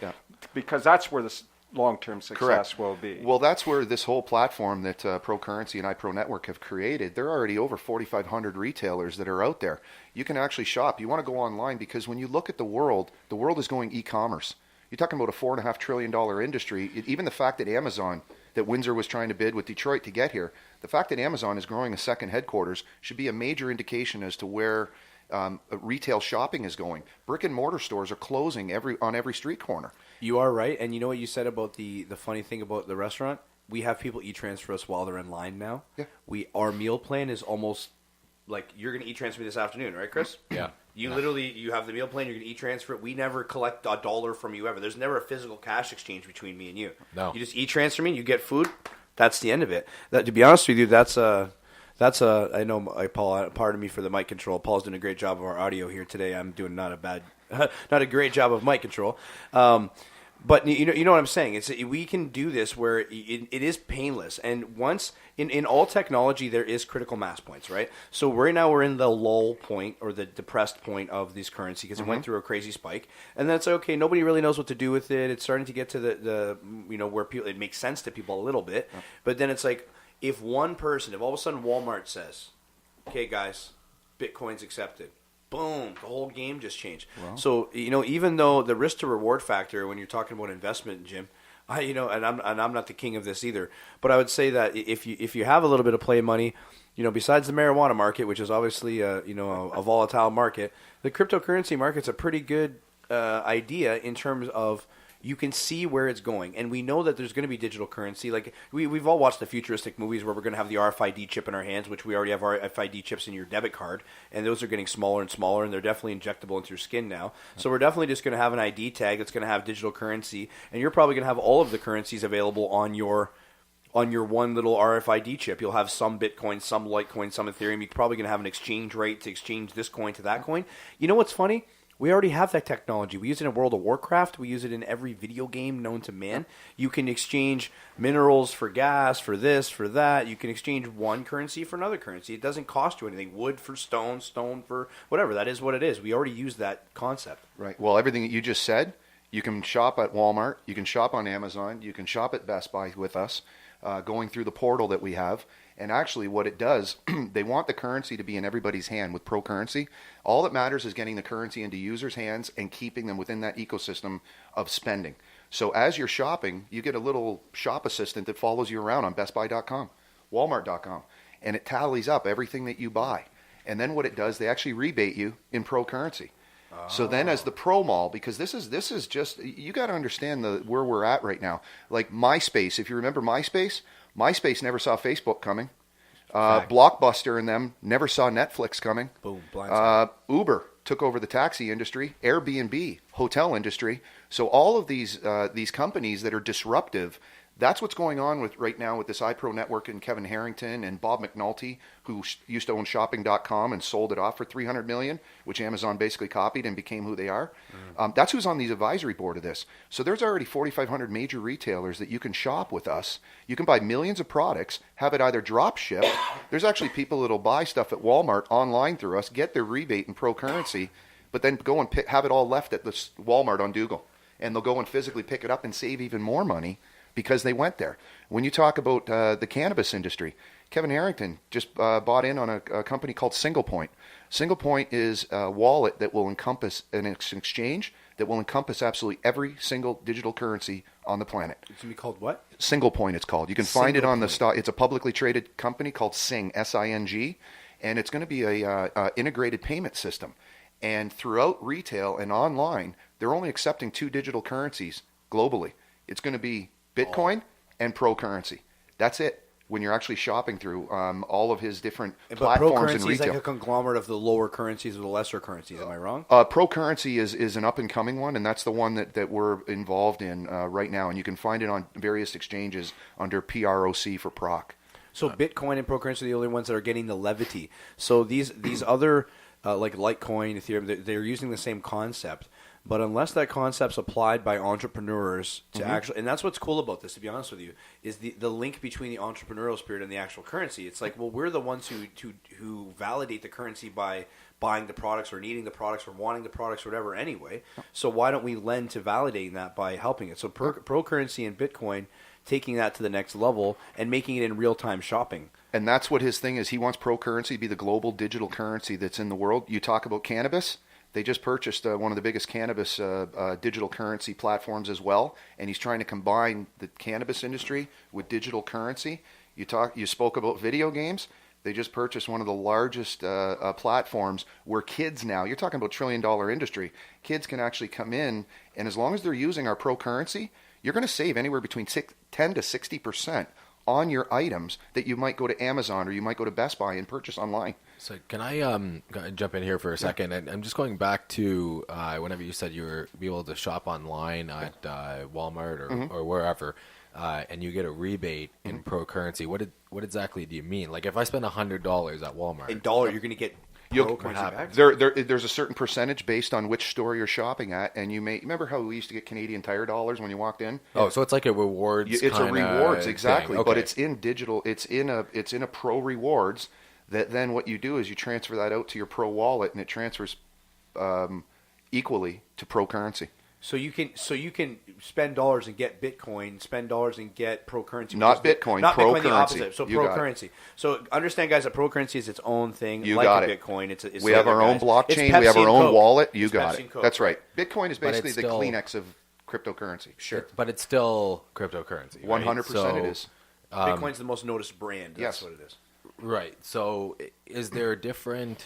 because that's where the long-term success will be. Well, that's where this whole platform that ProCurrency and iPro Network have created, there are already over 4,500 retailers that are out there. You can actually shop. You want to go online, because when you look at the world is going e-commerce. You're talking about a $4.5 trillion industry. Even the fact that Amazon, that Windsor was trying to bid with Detroit to get here, the fact that Amazon is growing a second headquarters should be a major indication as to where retail shopping is going. Brick and mortar stores are closing on every street corner. You are right, and you know what you said about the funny thing about the restaurant? We have people e-transfer us while they're in line now. Yeah. Our meal plan is almost like you're going to e-transfer me this afternoon, right, Chris? Yeah. You literally, you have the meal plan, you're going to e-transfer it. We never collect a dollar from you ever. There's never a physical cash exchange between me and you. No. You just e-transfer me, you get food. That's the end of it. To be honest with you, that's I know, Paul, pardon me for the mic control. Paul's doing a great job of our audio here today. I'm doing not a great job of mic control. But you know what I'm saying. We can do this where it is painless, and once in all technology there is critical mass points, right? So right now we're in the lull point or the depressed point of this currency because it went through a crazy spike, and then it's like, okay, nobody really knows what to do with it. It's starting to get to the where people, it makes sense to people a little bit, but then it's like if all of a sudden Walmart says, okay guys, Bitcoin's accepted. Boom, the whole game just changed. Wow. So, even though the risk to reward factor when you're talking about investment, Jim, and I'm not the king of this either, but I would say that if you have a little bit of play money, besides the marijuana market, which is obviously a volatile market, the cryptocurrency market's a pretty good idea in terms of you can see where it's going. And we know that there's going to be digital currency. Like we've all watched the futuristic movies where we're going to have the RFID chip in our hands, which we already have RFID chips in your debit card. And those are getting smaller and smaller, and they're definitely injectable into your skin now. So we're definitely just going to have an ID tag that's going to have digital currency. And you're probably going to have all of the currencies available on your one little RFID chip. You'll have some Bitcoin, some Litecoin, some Ethereum. You're probably going to have an exchange rate to exchange this coin to that coin. You know what's funny? We already have that technology. We use it in World of Warcraft. We use it in every video game known to man. You can exchange minerals for gas, for this, for that. You can exchange one currency for another currency. It doesn't cost you anything. Wood for stone, stone for whatever. That is what it is. We already use that concept. Right. Well, everything that you just said, you can shop at Walmart. You can shop on Amazon. You can shop at Best Buy with us, going through the portal that we have. And actually what it does, they want the currency to be in everybody's hand with pro currency. All that matters is getting the currency into users' hands and keeping them within that ecosystem of spending. So as you're shopping, you get a little shop assistant that follows you around on bestbuy.com, walmart.com, and it tallies up everything that you buy. And then what it does, they actually rebate you in pro currency. So then as the pro mall, because this is just, you got to understand where we're at right now. Like MySpace, if you remember MySpace never saw Facebook coming. Blockbuster and them never saw Netflix coming. Boom, blindside. Uber took over the taxi industry, Airbnb, hotel industry. So all of these companies that are disruptive, that's what's going on right now with this iPro network and Kevin Harrington and Bob McNulty, who used to own shopping.com and sold it off for $300 million, which Amazon basically copied and became who they are. That's who's on the advisory board of this. So there's already 4,500 major retailers that you can shop with us. You can buy millions of products, have it either drop shipped. There's actually people that'll buy stuff at Walmart online through us, get their rebate in pro currency, but then go and have it all left at the Walmart on Dougal. And they'll go and physically pick it up and save even more money because they went there. When you talk about the cannabis industry, Kevin Harrington just bought in on a company called Single Point. Single Point is a wallet that will encompass an exchange that will encompass absolutely every single digital currency on the planet. It's going to be called what? Single Point, it's called. You can find it on the stock. It's a publicly traded company called Sing, S-I-N-G, and it's going to be a integrated payment system. And throughout retail and online, they're only accepting two digital currencies globally. It's going to be Bitcoin and pro currency. That's it. When you're actually shopping through all of his different platforms in retail. Pro currency is like a conglomerate of the lower currencies or the lesser currencies. Am I wrong? Pro currency is an up-and-coming one, and that's the one that we're involved in right now. And you can find it on various exchanges under PROC for PROC. So Bitcoin and pro currency are the only ones that are getting the levity. So these other, like Litecoin, Ethereum, they're using the same concept. But unless that concept's applied by entrepreneurs to actually, and that's what's cool about this, to be honest with you, is the link between the entrepreneurial spirit and the actual currency. It's like, well, we're the ones who validate the currency by buying the products or needing the products or wanting the products or whatever anyway. So why don't we lend to validating that by helping it? So pro currency and Bitcoin taking that to the next level and making it in real-time shopping. And that's what his thing is. He wants pro currency to be the global digital currency that's in the world. You talk about cannabis. They just purchased one of the biggest cannabis digital currency platforms as well, and he's trying to combine the cannabis industry with digital currency. You spoke about video games. They just purchased one of the largest platforms where kids now, you're talking about $1 trillion industry, kids can actually come in, and as long as they're using our pro currency, you're going to save anywhere between 10 to 60% on your items that you might go to Amazon or you might go to Best Buy and purchase online. So can I jump in here for a second? And I'm just going back to whenever you said you were able to shop online at Walmart or wherever, and you get a rebate in pro currency. What exactly do you mean? Like if I spend $100 at Walmart, In dollar, you're going to get pro currency back. There's a certain percentage based on which store you're shopping at, and you may remember how we used to get Canadian Tire dollars when you walked in. Oh, so it's like a rewards. It's a rewards, thing. exactly, Okay. but it's in digital. It's in a pro rewards. That then what you do is you transfer that out to your pro wallet, and it transfers equally to pro currency. So you can spend dollars and get Bitcoin, spend dollars and get pro currency. Not Bitcoin, not pro Bitcoin, the currency. opposite. So You pro got it. currency. So understand, guys, that pro currency is its own thing. You like got a it. Bitcoin. It's We have our own blockchain. We have our own wallet. You got it. That's right. Bitcoin is But basically it's the still- Kleenex of cryptocurrency. Sure. But it's still cryptocurrency. Right? 100% it is. Bitcoin's the most noticed brand. That's yes. what it is. Right. So is there different,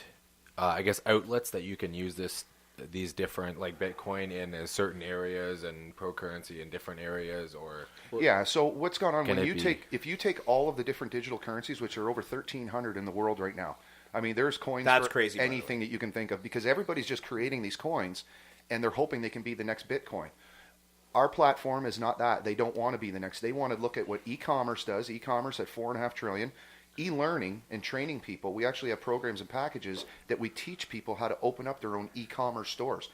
I guess, outlets that you can use these different, like Bitcoin in certain areas and pro currency in different areas, or? Yeah. So what's going on Can when it you be- if you take all of the different digital currencies, which are over 1,300 in the world right now. I mean, there's coins That's for crazy, by the anything that you can think of because everybody's just creating these coins, and they're hoping they can be the next Bitcoin. Our platform is not that. They don't want to be the next. They want to look at what e-commerce does. E-commerce at $4.5 trillion. E-learning and training people. We actually have programs and packages that we teach people how to open up their own e-commerce stores.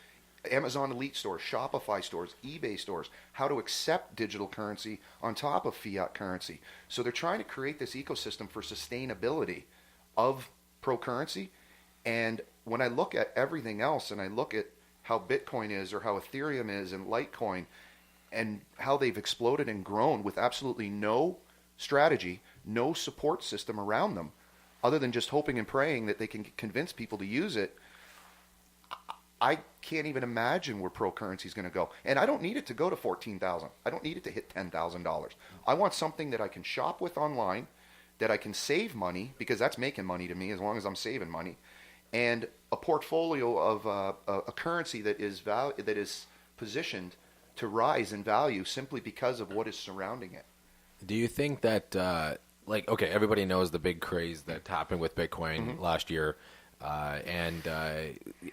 Amazon Elite stores, Shopify stores, eBay stores, how to accept digital currency on top of fiat currency. So they're trying to create this ecosystem for sustainability of pro currency. And when I look at everything else and I look at how Bitcoin is or how Ethereum is and Litecoin and how they've exploded and grown with absolutely no strategy, no support system around them, other than just hoping and praying that they can convince people to use it, I can't even imagine where pro currency is going to go. And I don't need it to go to $14,000. I don't need it to hit $10,000. I want something that I can shop with online, that I can save money, because that's making money to me as long as I'm saving money, and a portfolio of a currency that is positioned to rise in value simply because of what is surrounding it. Do you think that, okay, everybody knows the big craze that happened with Bitcoin last year, and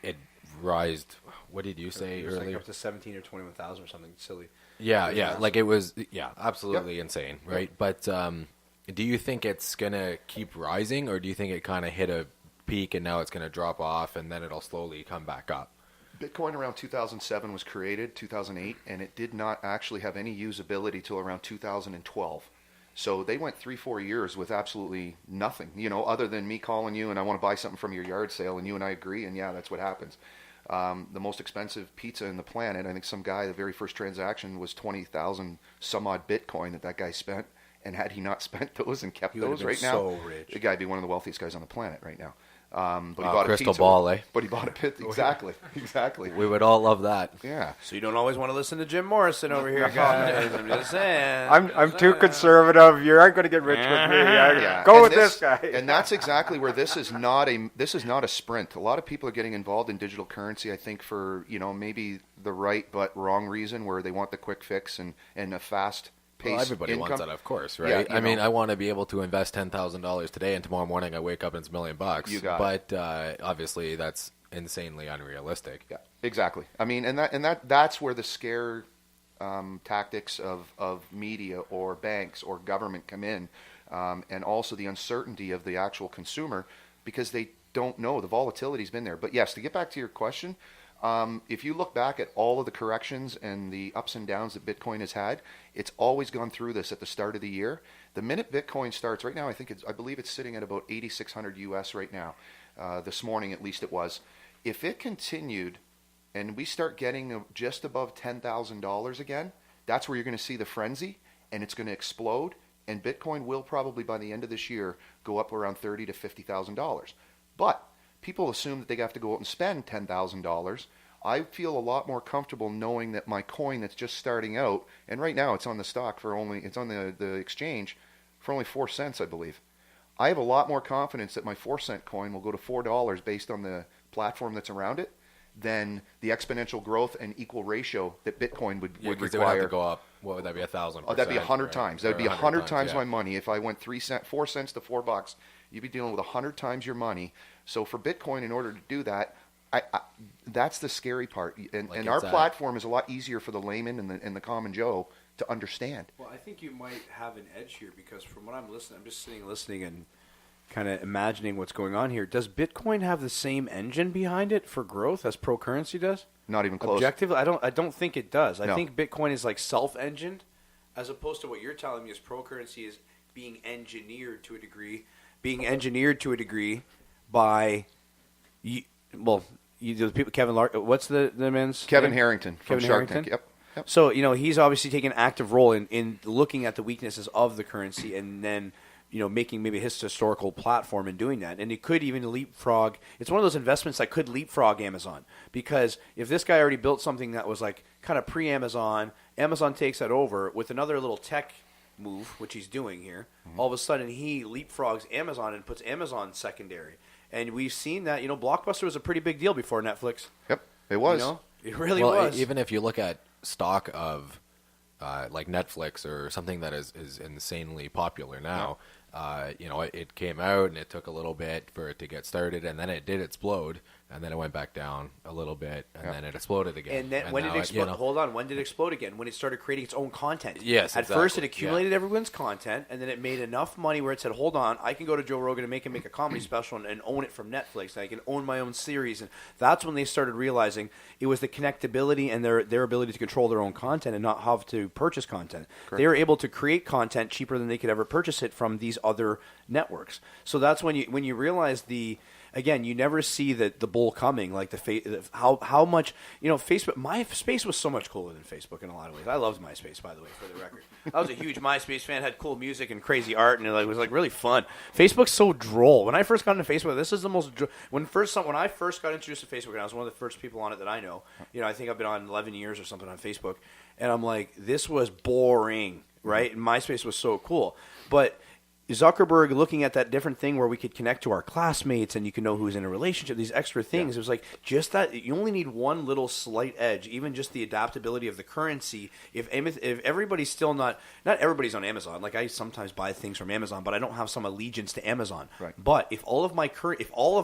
it rised. What did you say It was earlier? like up to 17 or 21,000 or something silly. Yeah, like it was, absolutely insane, right? But do you think it's gonna keep rising, or do you think it kind of hit a peak and now it's gonna drop off and then it'll slowly come back up? Bitcoin around 2007 was created, 2008, and it did not actually have any usability till around 2012. So they went 3-4 years with absolutely nothing, other than me calling you and I want to buy something from your yard sale, and you and I agree, and yeah, that's what happens. The most expensive pizza in the planet, I think some guy, the very first transaction was 20,000 some odd Bitcoin that guy spent, and had he not spent those and kept He would have those been right so now, rich. the guy'd be one of the wealthiest guys on the planet right now. But he bought crystal a pizza. ball, eh? But he bought a pizza. Exactly. We would all love that. Yeah. So you don't always want to listen to Jim Morrison over here, guys. I'm just saying. I'm too conservative. You aren't going to get rich with me. Yeah. Go And with this guy. And that's exactly where this is not a sprint. A lot of people are getting involved in digital currency, I think, for maybe the right but wrong reason, where they want the quick fix and a fast pace. Well, everybody income. wants that, of course, right? Yeah, I mean, I want to be able to invest $10,000 today, and tomorrow morning I wake up and it's $1 million. You got it. But obviously, that's insanely unrealistic. Yeah, exactly. I mean, that's where the scare tactics of media or banks or government come in, and also the uncertainty of the actual consumer, because they don't know. The volatility's been there. But yes, to get back to your question, if you look back at all of the corrections and the ups and downs that Bitcoin has had, it's always gone through this at the start of the year. The minute Bitcoin starts, right now, I believe it's sitting at about 8,600 US right now. This morning, at least it was. If it continued and we start getting just above $10,000 again, that's where you're going to see the frenzy, and it's going to explode. And Bitcoin will probably, by the end of this year, go up around $30,000 to $50,000. But people assume that they have to go out and spend $10,000. I feel a lot more comfortable knowing that my coin that's just starting out, and right now it's on the stock it's on the exchange for only 4 cents, I believe. I have a lot more confidence that my 4-cent coin will go to $4 based on the platform that's around it than the exponential growth and equal ratio that Bitcoin would Because require. they would have to go up. What would that be? 1,000%? Oh, that'd be 100 times. That'd be 100 times yeah. my money. If I went 4 cents to $4, you'd be dealing with 100 times your money. So for Bitcoin, in order to do that, that's the scary part. And our platform is a lot easier for the layman and the common Joe to understand. Well, I think you might have an edge here because from what I'm listening, I'm just sitting listening and kind of imagining what's going on here. Does Bitcoin have the same engine behind it for growth as Procurrency does? Not even close. Objectively, I don't think it does. I No. think Bitcoin is like self-engined, as opposed to what you're telling me is Procurrency is being engineered to a degree. Being engineered to a degree by, the people. Kevin Lark. What's the man's Kevin name? Harrington from Kevin Shark Harrington? Tank. Yep. So, he's obviously taking an active role in looking at the weaknesses of the currency and then, making maybe his historical platform and doing that. And it could even leapfrog. It's one of those investments that could leapfrog Amazon. Because if this guy already built something that was like kind of pre-Amazon, Amazon takes that over with another little tech move, which he's doing here. All of a sudden, he leapfrogs Amazon and puts Amazon secondary. And we've seen that, Blockbuster was a pretty big deal before Netflix. Yep. It was. It really Well, was. even if you look at stock of like Netflix or something that is insanely popular now, it came out and it took a little bit for it to get started, and then it did explode, and then it went back down a little bit, and then it exploded again. And then when now it explode, hold on, when did it explode again? When it started creating its own content. Yes, At first, it exactly. accumulated everyone's content, and then it made enough money where it said, "Hold on, I can go to Joe Rogan and make him make a comedy special and own it from Netflix. And I can own my own series." And that's when they started realizing it was the connectability and their ability to control their own content and not have to purchase content. Correct. They were able to create content cheaper than they could ever purchase it from these other networks. So that's when you realize Again, you never see the bull coming, like how much, Facebook, MySpace was so much cooler than Facebook in a lot of ways. I loved MySpace, by the way, for the record. I was a huge MySpace fan, had cool music and crazy art, and it was like really fun. Facebook's so droll. When I first got into Facebook, this is the most, when I first got introduced to Facebook, and I was one of the first people on it that I know, I think I've been on 11 years or something on Facebook, and I'm like, this was boring, right? And MySpace was so cool. But Zuckerberg looking at that different thing where we could connect to our classmates and you can know who's in a relationship, these extra things. It was like just that you only need one little slight edge, even just the adaptability of the currency. If everybody's still not everybody's on Amazon. Like I sometimes buy things from Amazon, but I don't have some allegiance to Amazon. Right. But if all of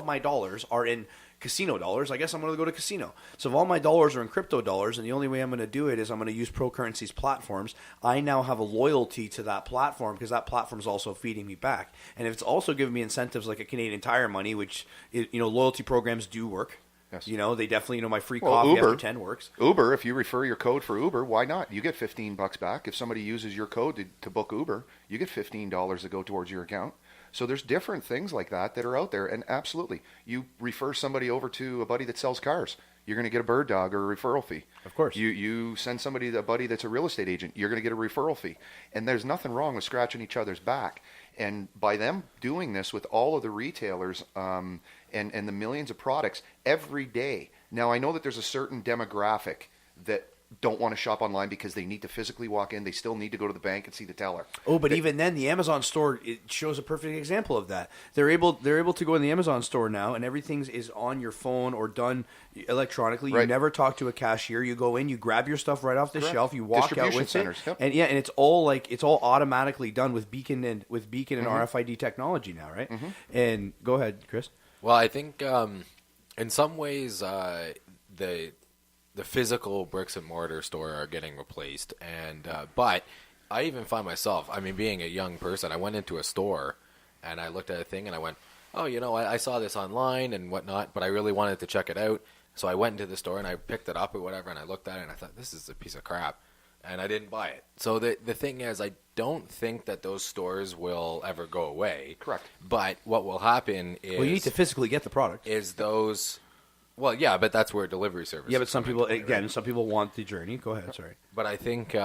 my dollars are in casino dollars, I guess I'm going to go to casino. So if all my dollars are in crypto dollars, and the only way I'm going to do it is I'm going to use Procurrency's platforms, I now have a loyalty to that platform because that platform is also feeding me back. And if it's also giving me incentives like a Canadian Tire money, which, loyalty programs do work. Yes. They definitely, my free coffee Uber, after 10 works. Uber, if you refer your code for Uber, why not? You get $15 back. If somebody uses your code to book Uber, you get $15 to go towards your account. So there's different things like that are out there, and absolutely, you refer somebody over to a buddy that sells cars, you're going to get a bird dog or a referral fee. Of course. You send somebody a buddy that's a real estate agent, you're going to get a referral fee. And there's nothing wrong with scratching each other's back. And by them doing this with all of the retailers and the millions of products every day. Now, I know that there's a certain demographic that don't want to shop online because they need to physically walk in. They still need to go to the bank and see the teller. Oh, but even then, the Amazon store, it shows a perfect example of that. They're able to go in the Amazon store now, and everything is on your phone or done electronically. Right. You never talk to a cashier. You go in, you grab your stuff right off the Correct. shelf, you walk out with Distribution centers, it, yep. and it's all automatically done with beacon and RFID technology now, right? Mm-hmm. And go ahead, Chris. Well, I think in some ways the physical bricks and mortar store are getting replaced, and but I even find myself, being a young person, I went into a store and I looked at a thing and I went, oh, I saw this online and whatnot, but I really wanted to check it out, so I went into the store and I picked it up or whatever, and I looked at it and I thought, this is a piece of crap, and I didn't buy it. So the thing is, I don't think that those stores will ever go away. Correct. But what will happen is, Well, you need to physically get the product. is those. Well, yeah, but that's where delivery service. Yeah, but some people some people want the journey. Go ahead, sorry. But I think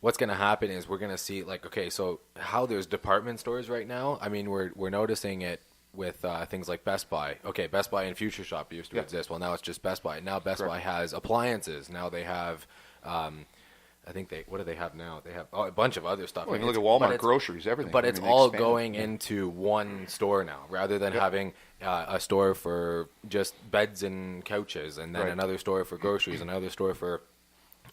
what's going to happen is we're going to see, so how there's department stores right now. We're noticing it with things like Best Buy. Okay, Best Buy and Future Shop used to exist. Well, now it's just Best Buy. Now Best Buy has appliances. Now they have, I think what do they have now? They have a bunch of other stuff. Well, you look at Walmart, groceries, everything. But it's all going into one store now, rather than having a store for just beds and couches, and then another store for groceries, another store for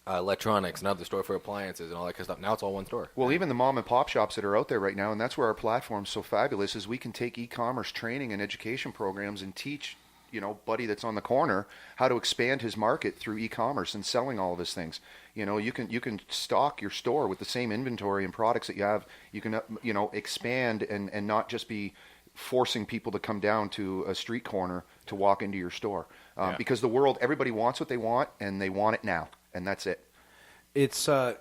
electronics, another store for appliances, and all that kind of stuff. Now it's all one store. Well, even the mom and pop shops that are out there right now, and that's where our platform's so fabulous, is we can take e-commerce training and education programs and teach, buddy that's on the corner how to expand his market through e-commerce and selling all of his things. You can stock your store with the same inventory and products that you have. You can expand and not just be forcing people to come down to a street corner to walk into your store, because everybody wants what they want, and they want it now. And that's it. It's I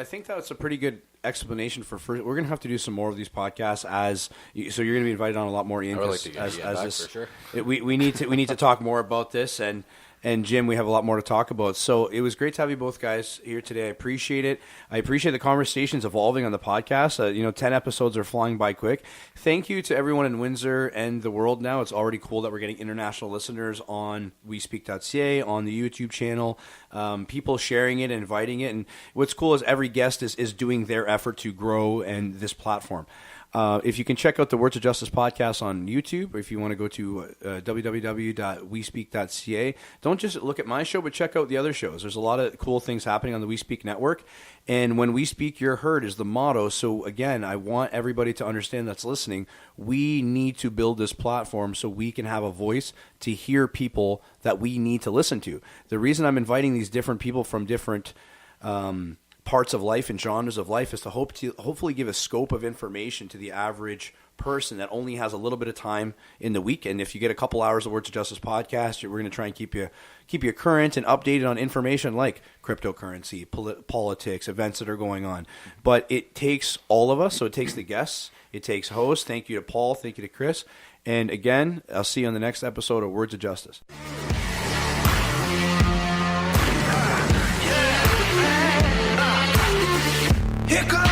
think that's a pretty good explanation for first. We're gonna have to do some more of these podcasts so you're gonna be invited on a lot more. Ian, I would like to get back for sure. We need to talk more about this, and Jim, we have a lot more to talk about. So it was great to have you both guys here today. I appreciate it. I appreciate the conversations evolving on the podcast. 10 episodes are flying by quick. Thank you to everyone in Windsor and the world now. It's already cool that we're getting international listeners on WeSpeak.ca, on the YouTube channel, people sharing it, inviting it. And what's cool is every guest is doing their effort to grow and this platform. If you can check out the Words of Justice podcast on YouTube, or if you want to go to www.wespeak.ca, don't just look at my show, but check out the other shows. There's a lot of cool things happening on the We Speak network. And when we speak, you're heard is the motto. So again, I want everybody to understand that's listening. We need to build this platform so we can have a voice to hear people that we need to listen to. The reason I'm inviting these different people from different parts of life and genres of life is to hopefully give a scope of information to the average person that only has a little bit of time in the week. And if you get a couple hours of Words of Justice podcast, we're going to try and keep you current and updated on information like cryptocurrency, politics, events that are going on. But it takes all of us. So it takes the guests, it takes hosts. Thank you to Paul, thank you to Chris, and again, I'll see you on the next episode of Words of Justice. Here comes